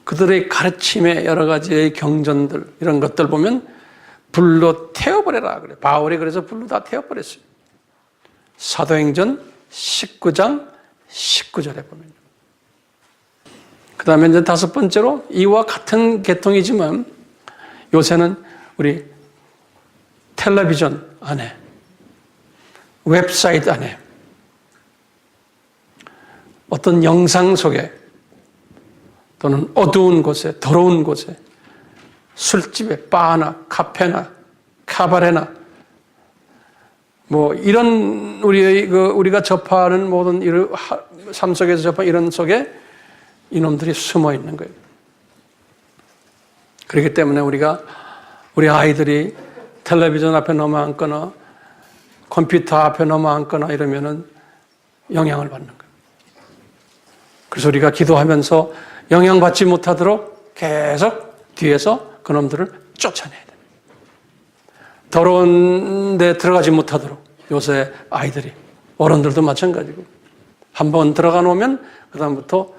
그들의 가르침의 여러 가지의 경전들 이런 것들 보면 불로 태워버려라 그래. 바울이 그래서 불로 다 태워버렸어요. 사도행전 19장 19절에 보면요. 그 다음에 이제 다섯 번째로 이와 같은 계통이지만 요새는 우리 텔레비전 안에, 웹사이트 안에, 어떤 영상 속에 또는 어두운 곳에, 더러운 곳에, 술집에, 바나, 카페나, 카바레나, 뭐 이런 우리가 접하는 모든 삶 속에서 접한 이런 속에 이놈들이 숨어 있는 거예요. 그렇기 때문에 우리 아이들이 텔레비전 앞에 넘어 앉거나 컴퓨터 앞에 넘어 앉거나 이러면은 영향을 받는 거예요. 그래서 우리가 기도하면서 영향받지 못하도록 계속 뒤에서 그놈들을 쫓아내야 돼요. 더러운 데 들어가지 못하도록 요새 아이들이 어른들도 마찬가지고 한번 들어가 놓으면 그다음부터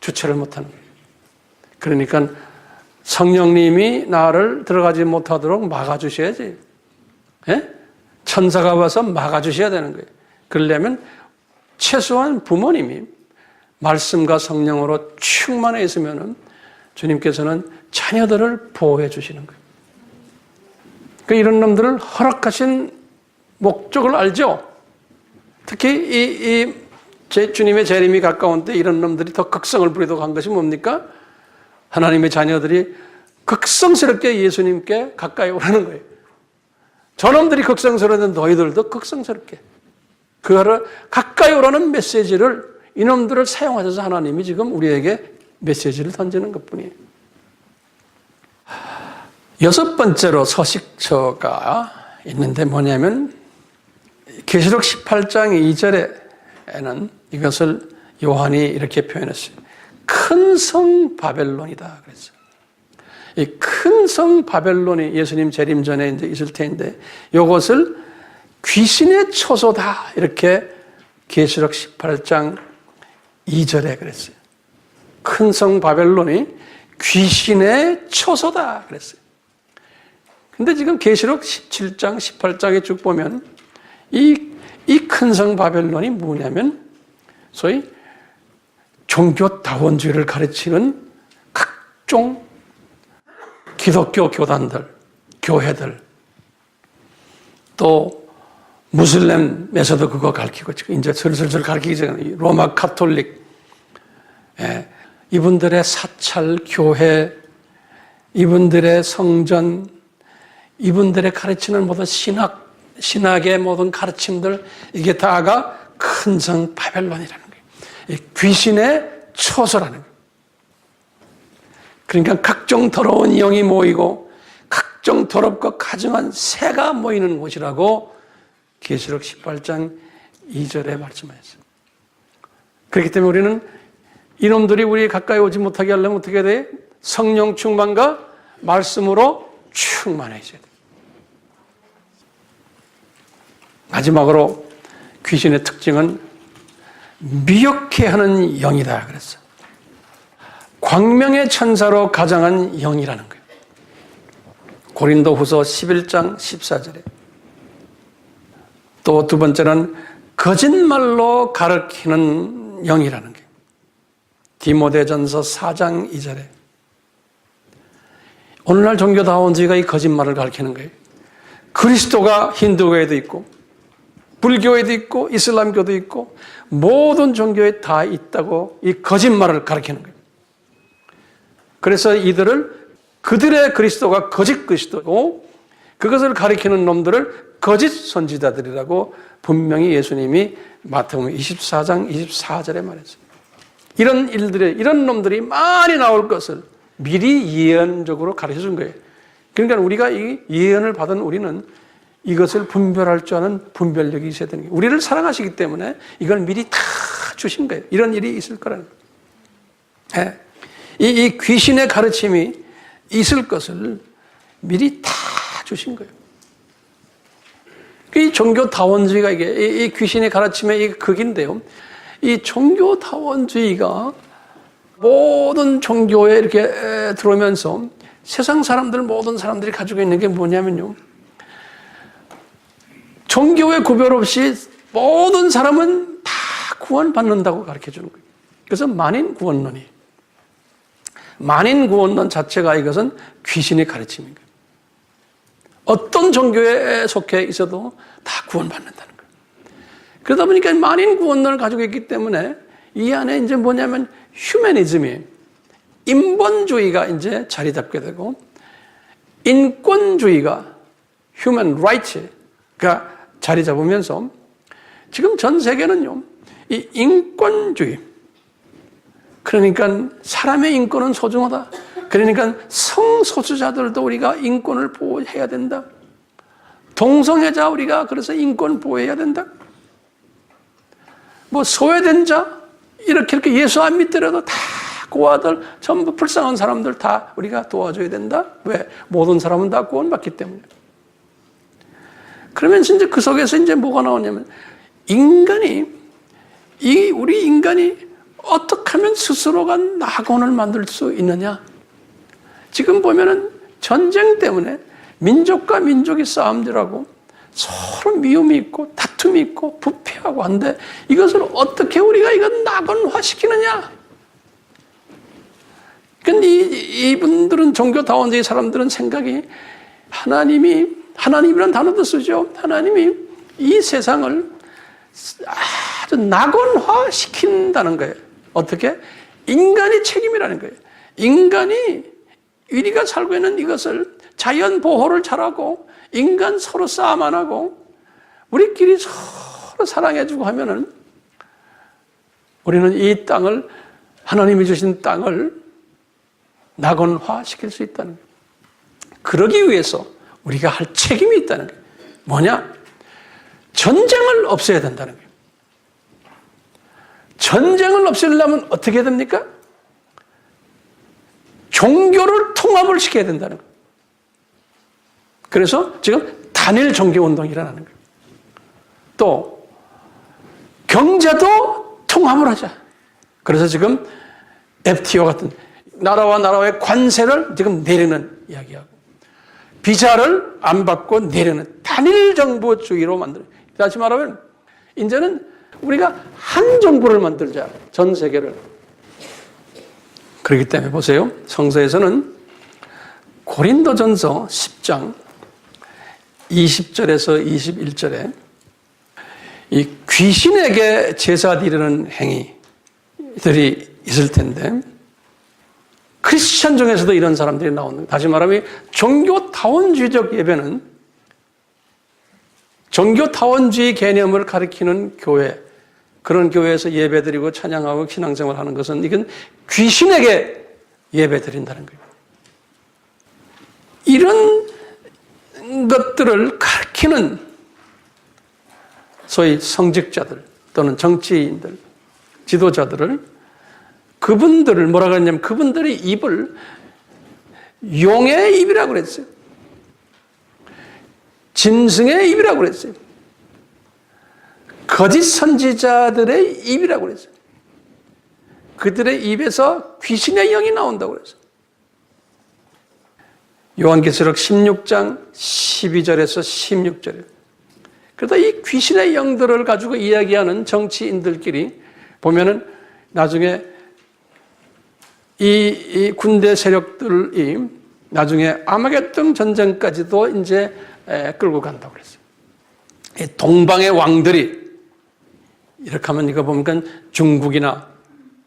주체를 못하는 거예요. 그러니까 성령님이 나를 들어가지 못하도록 막아주셔야지. 예? 천사가 와서 막아주셔야 되는 거예요. 그러려면 최소한 부모님이 말씀과 성령으로 충만해 있으면 주님께서는 자녀들을 보호해 주시는 거예요. 그러니까 이런 놈들을 허락하신 목적을 알죠? 특히 주님의 재림이 가까운 때 이런 놈들이 더 극성을 부리도록 한 것이 뭡니까? 하나님의 자녀들이 극성스럽게 예수님께 가까이 오라는 거예요. 저놈들이 극성스러운데 너희들도 극성스럽게. 그거를 가까이 오라는 메시지를 이놈들을 사용하셔서 하나님이 지금 우리에게 메시지를 던지는 것뿐이에요. 여섯 번째로 서식처가 있는데 뭐냐면 계시록 18장 2절에는 이것을 요한이 이렇게 표현했어요. 큰 성 바벨론이다 그랬어요. 이 큰 성 바벨론이 예수님 재림 전에 이제 있을 텐데 이것을 귀신의 처소다 이렇게 계시록 18장 2절에 그랬어요. 큰 성 바벨론이 귀신의 처소다 그랬어요. 근데 지금 계시록 17장 18장에 쭉 보면 이 큰 성 바벨론이 뭐냐면 소위 종교다원주의를 가르치는 각종 기독교 교단들, 교회들, 또 무슬림에서도 그거 가르치고 지금 이제 슬슬 가르치기 전에 로마 카톨릭, 이분들의 사찰 교회, 이분들의 성전, 이분들의 가르치는 모든 신학의 모든 가르침들, 이게 다가 큰 성 바벨론이라는 거예요. 귀신의 처소라는 거예요. 그러니까 각종 더러운 영이 모이고 각종 더럽고 가증한 새가 모이는 곳이라고 계시록 18장 2절에 말씀하셨어요. 그렇기 때문에 우리는 이놈들이 우리 가까이 오지 못하게 하려면 어떻게 해야 돼? 성령 충만과 말씀으로 충만해 있어야 돼. 마지막으로 귀신의 특징은 미혹해 하는 영이다 그랬어요. 광명의 천사로 가장한 영이라는 거예요. 고린도후서 11장 14절에. 또 두 번째는 거짓말로 가르치는 영이라는 거예요. 디모데전서 4장 2절에. 오늘날 종교다원주의가 이 거짓말을 가르치는 거예요. 그리스도가 힌두교에도 있고 불교에도 있고 이슬람교도 있고 모든 종교에 다 있다고 이 거짓말을 가르치는 거예요. 그래서 이들을 그들의 그리스도가 거짓 그리스도고 그것을 가리키는 놈들을 거짓 선지자들이라고 분명히 예수님이 마태복음 24장 24절에 말했어요. 이런 일들에 이런 놈들이 많이 나올 것을 미리 예언적으로 가르쳐 준 거예요. 그러니까 우리가 이 예언을 받은 우리는 이것을 분별할 줄 아는 분별력이 있어야 되는 거예요. 우리를 사랑하시기 때문에 이걸 미리 다 주신 거예요. 이런 일이 있을 거라는 거예요. 이 귀신의 가르침이 있을 것을 미리 다 주신 거예요. 이 종교다원주의가 이 귀신의 가르침의 이 극인데요. 이 종교다원주의가 모든 종교에 이렇게 들어오면서 세상 사람들, 모든 사람들이 가지고 있는 게 뭐냐면요. 종교의 구별 없이 모든 사람은 다 구원받는다고 가르쳐 주는 거예요. 그래서 만인구원론이에요. 만인구원론 자체가 이것은 귀신의 가르침인 거예요. 어떤 종교에 속해 있어도 다 구원받는다는 거예요. 그러다 보니까 만인구원론을 가지고 있기 때문에 이 안에 이제 뭐냐면 휴머니즘이 인본주의가 이제 자리 잡게 되고 인권주의가 human rights가 자리 잡으면서 지금 전 세계는요, 이 인권주의, 그러니까 사람의 인권은 소중하다. 그러니까 성소수자들도 우리가 인권을 보호해야 된다. 동성애자 우리가 그래서 인권 보호해야 된다. 뭐 소외된 자 이렇게 예수 안 믿더라도 다 고아들 전부 불쌍한 사람들 다 우리가 도와줘야 된다. 왜? 모든 사람은 다 구원받기 때문에. 그러면서 이제 그 속에서 이제 뭐가 나오냐면 우리 인간이 어떻게 하면 스스로가 낙원을 만들 수 있느냐? 지금 보면은 전쟁 때문에 민족과 민족이 싸움들하고 서로 미움이 있고 다툼이 있고 부패하고 한데 이것을 어떻게 우리가 이건 낙원화시키느냐? 근데 이분들은 종교다원주의 사람들은 생각이 하나님이란 단어도 쓰죠. 하나님이 이 세상을 아주 낙원화 시킨다는 거예요. 어떻게? 인간이 책임이라는 거예요. 인간이 우리가 살고 있는 이것을 자연 보호를 잘하고 인간 서로 싸움 안 하고 우리끼리 서로 사랑해주고 하면은 우리는 이 땅을 하나님이 주신 땅을 낙원화 시킬 수 있다는 거예요. 그러기 위해서 우리가 할 책임이 있다는 거예요. 뭐냐? 전쟁을 없애야 된다는 거예요. 전쟁을 없애려면 어떻게 됩니까? 종교를 통합을 시켜야 된다는 거예요. 그래서 지금 단일 종교운동이 일어나는 거예요. 또 경제도 통합을 하자. 그래서 지금 FTO 같은 나라와 나라의 관세를 지금 내리는 이야기하고 비자를 안 받고 내리는 단일 정부주의로 만드는. 다시 말하면 이제는 우리가 한 정부를 만들자. 전 세계를. 그렇기 때문에 보세요. 성서에서는 고린도전서 10장 20절에서 21절에 이 귀신에게 제사 드리는 행위들이 있을 텐데 크리스천 중에서도 이런 사람들이 나오는 거예요. 다시 말하면 종교타원주의적 예배는 종교타원주의 개념을 가리키는 교회, 그런 교회에서 예배드리고 찬양하고 신앙생활하는 것은 이건 귀신에게 예배드린다는 거예요. 이런 것들을 가리키는 소위 성직자들 또는 정치인들, 지도자들을 그분들을 뭐라고 했냐면 그분들의 입을 용의 입이라고 그랬어요. 짐승의 입이라고 그랬어요. 거짓 선지자들의 입이라고 그랬어요. 그들의 입에서 귀신의 영이 나온다고 그랬어요. 요한계시록 16장 12절에서 16절에. 그러다 이 귀신의 영들을 가지고 이야기하는 정치인들끼리 보면은 나중에 이 군대 세력들이 나중에 아마겟돈 전쟁까지도 이제 끌고 간다고 그랬어요. 이 동방의 왕들이 이렇게 하면 이거 보니까 중국이나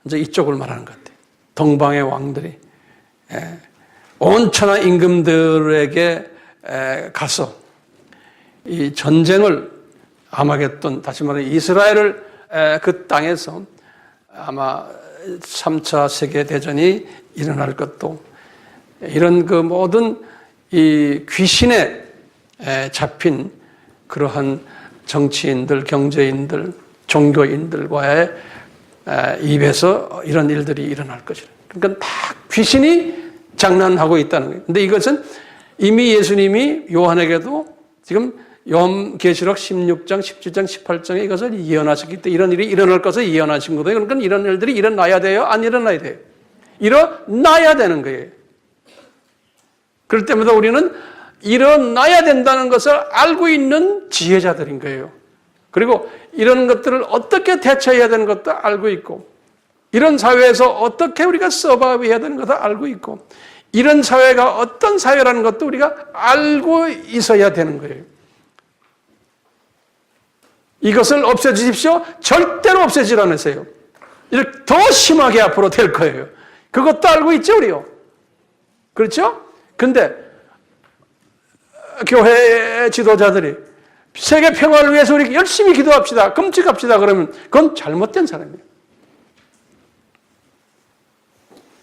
이제 이쪽을 말하는 것 같아요. 동방의 왕들이 온 천하 임금들에게 가서 이 전쟁을 아마겟돈, 다시 말해 이스라엘을 그 땅에서 아마 3차 세계대전이 일어날 것도 이런 그 모든 이 귀신에 잡힌 그러한 정치인들, 경제인들, 종교인들과의 입에서 이런 일들이 일어날 것이라. 그러니까 다 귀신이 장난하고 있다는 거예요. 근데 이것은 이미 예수님이 요한에게도 지금 요한계시록 16장, 17장, 18장에 이것을 예언하셨기 때문에 이런 일이 일어날 것을 예언하신 거예요. 그러니까 이런 일들이 일어나야 돼요? 안 일어나야 돼요? 일어나야 되는 거예요. 그럴 때마다 우리는 일어나야 된다는 것을 알고 있는 지혜자들인 거예요. 그리고 이런 것들을 어떻게 대처해야 되는 것도 알고 있고 이런 사회에서 어떻게 우리가 서바이브해야 되는 것도 알고 있고 이런 사회가 어떤 사회라는 것도 우리가 알고 있어야 되는 거예요. 이것을 없애주십시오. 절대로 없애지 않으세요. 이렇게 더 심하게 앞으로 될 거예요. 그것도 알고 있죠, 우리요. 그렇죠? 근데 교회 지도자들이 세계 평화를 위해서 우리 열심히 기도합시다. 금식합시다. 그러면 그건 잘못된 사람이에요.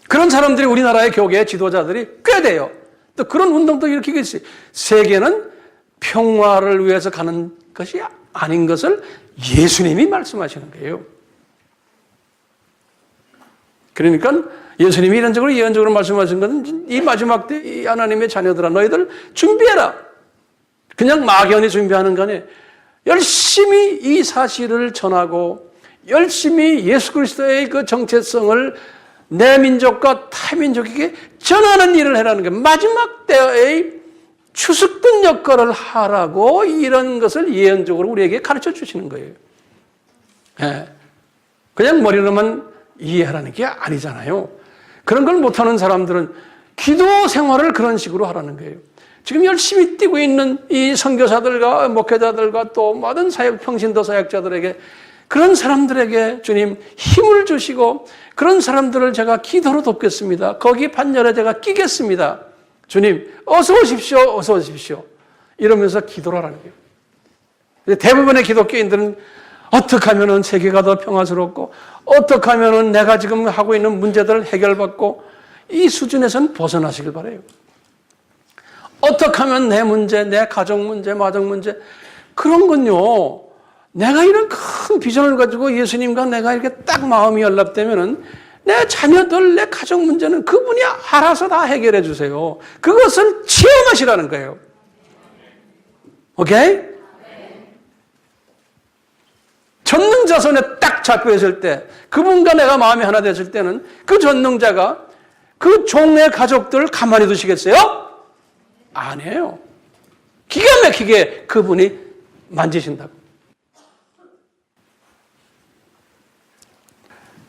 그런 사람들이 우리나라의 교계 지도자들이 꽤 돼요. 또 그런 운동도 일으키고 있어요. 세계는 평화를 위해서 가는 것이 아닌 것을 예수님이 말씀하시는 거예요. 그러니까 예수님이 이런적으로 예언적으로 말씀하신 것은 이 마지막 때 이 하나님의 자녀들아 너희들 준비해라. 그냥 막연히 준비하는 거 아니에요. 열심히 이 사실을 전하고 열심히 예수 그리스도의 그 정체성을 내 민족과 타 민족에게 전하는 일을 해라는 게 마지막 때의 추석된 역할을 하라고 이런 것을 예언적으로 우리에게 가르쳐 주시는 거예요. 예. 그냥 머리로만 이해하라는 게 아니잖아요. 그런 걸 못하는 사람들은 기도 생활을 그런 식으로 하라는 거예요. 지금 열심히 뛰고 있는 이 선교사들과 목회자들과 또 모든 사역, 평신도 사역자들에게 그런 사람들에게 주님 힘을 주시고 그런 사람들을 제가 기도로 돕겠습니다. 거기 반열에 제가 끼겠습니다. 주님 어서 오십시오. 어서 오십시오. 이러면서 기도를 하라는 거예요. 대부분의 기독교인들은 어떻게 하면 세계가 더 평화스럽고 어떻게 하면 내가 지금 하고 있는 문제들을 해결받고 이 수준에서는 벗어나시길 바라요. 어떻게 하면 내 문제, 내 가정 문제, 마정 문제 그런 건요. 내가 이런 큰 비전을 가지고 예수님과 내가 이렇게 딱 마음이 연락되면은 내 자녀들, 내 가정 문제는 그분이 알아서 다 해결해 주세요. 그것을 체험하시라는 거예요. 오케이? 전능자손에 딱 잡혀 있을 때 그분과 내가 마음이 하나 됐을 때는 그 전능자가 그 종의 가족들을 가만히 두시겠어요? 아니에요. 기가 막히게 그분이 만지신다고.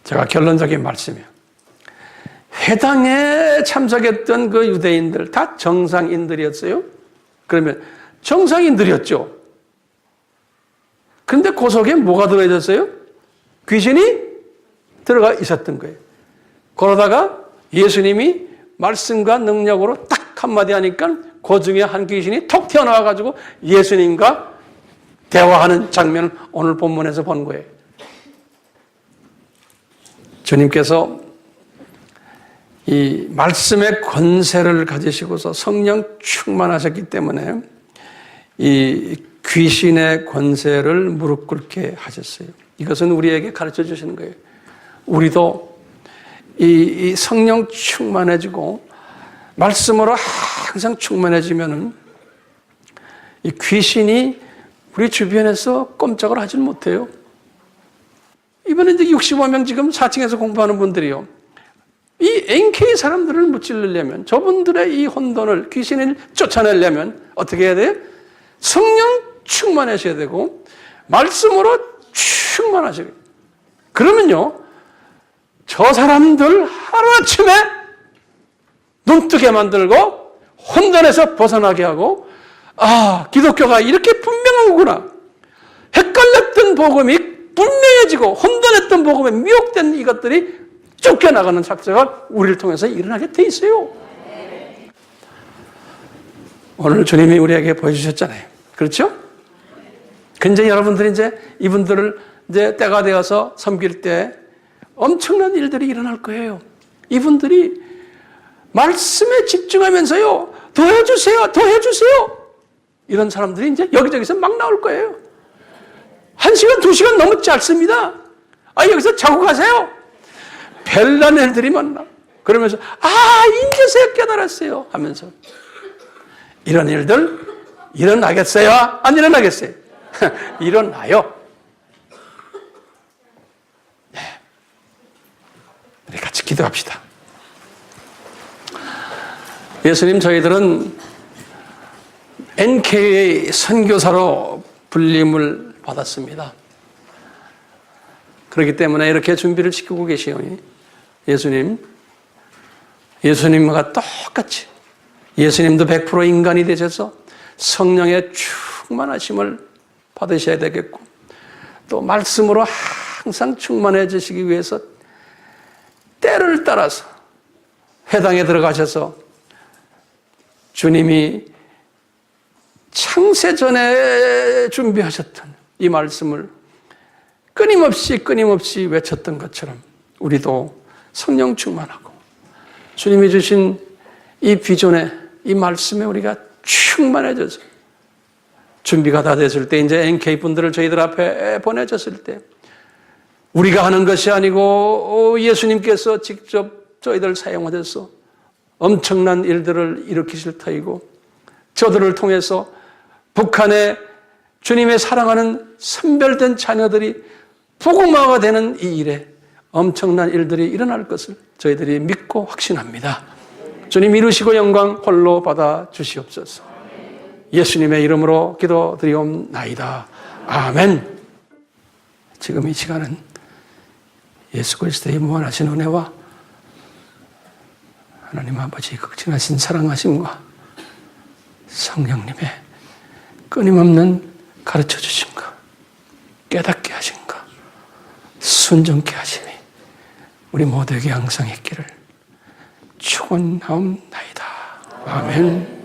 제가 결론적인 말씀이에요. 회당에 참석했던 그 유대인들 다 정상인들이었어요. 그러면 정상인들이었죠. 그런데 그 속에 뭐가 들어있었어요? 귀신이 들어가 있었던 거예요. 그러다가 예수님이 말씀과 능력으로 딱 한마디 하니까 그 중에 한 귀신이 톡 튀어나와가지고 예수님과 대화하는 장면을 오늘 본문에서 본 거예요. 주님께서 이 말씀의 권세를 가지시고서 성령 충만하셨기 때문에 이 귀신의 권세를 무릎 꿇게 하셨어요. 이것은 우리에게 가르쳐 주시는 거예요. 우리도 이 성령 충만해지고 말씀으로 항상 충만해지면은 이 귀신이 우리 주변에서 꼼짝을 하질 못해요. 이번에 이제 65명 지금 4층에서 공부하는 분들이요. 이 NK 사람들을 무찌르려면 저분들의 이 혼돈을 귀신을 쫓아내려면 어떻게 해야 돼요? 성령 충만하셔야 되고 말씀으로 충만하셔야 돼요. 그러면요. 저 사람들 하루아침에 눈뜨게 만들고 혼돈에서 벗어나게 하고 기독교가 이렇게 분명한 거구나. 헷갈렸던 복음이 분명해지고 혼돈했던 복음에 미혹된 이것들이 쫓겨나가는 작사가 우리를 통해서 일어나게 돼 있어요. 오늘 주님이 우리에게 보여주셨잖아요. 그렇죠? 근데 여러분들이 이제 이분들을 이제 때가 되어서 섬길 때 엄청난 일들이 일어날 거예요. 이분들이 말씀에 집중하면서요. 더 해주세요. 더 해주세요. 이런 사람들이 이제 여기저기서 막 나올 거예요. 1시간, 2시간 너무 짧습니다. 여기서 자고 가세요. 별난 애들이 만나. 그러면서 이제서야 깨달았어요 하면서 이런 일들 일어나겠어요? 안 일어나겠어요? 일어나요. 네. 우리 같이 기도합시다. 예수님, 저희들은 NK의 선교사로 불림을 받았습니다. 그렇기 때문에 이렇게 준비를 시키고 계시오니 예수님과 똑같이 예수님도 100% 인간이 되셔서 성령의 충만하심을 받으셔야 되겠고 또 말씀으로 항상 충만해지시기 위해서 때를 따라서 회당에 들어가셔서 주님이 창세 전에 준비하셨던 이 말씀을 끊임없이 외쳤던 것처럼 우리도 성령 충만하고 주님이 주신 이 비전에 이 말씀에 우리가 충만해져서 준비가 다 됐을 때 이제 NK분들을 저희들 앞에 보내졌을 때 우리가 하는 것이 아니고 예수님께서 직접 저희들 사용하셔서 엄청난 일들을 일으키실 터이고 저들을 통해서 북한의 주님의 사랑하는 선별된 자녀들이 복음화가 되는 이 일에 엄청난 일들이 일어날 것을 저희들이 믿고 확신합니다. 주님 이루시고 영광 홀로 받아 주시옵소서. 예수님의 이름으로 기도드리옵나이다. 아멘. 지금 이 시간은 예수 그리스도의 무한하신 은혜와 하나님 아버지 극진하신 사랑하심과 성령님의 끊임없는 가르쳐 주심과 깨닫게 하심과 순종케 하심이 우리 모두에게 항상 있기를 축원하옵나이다. 아멘.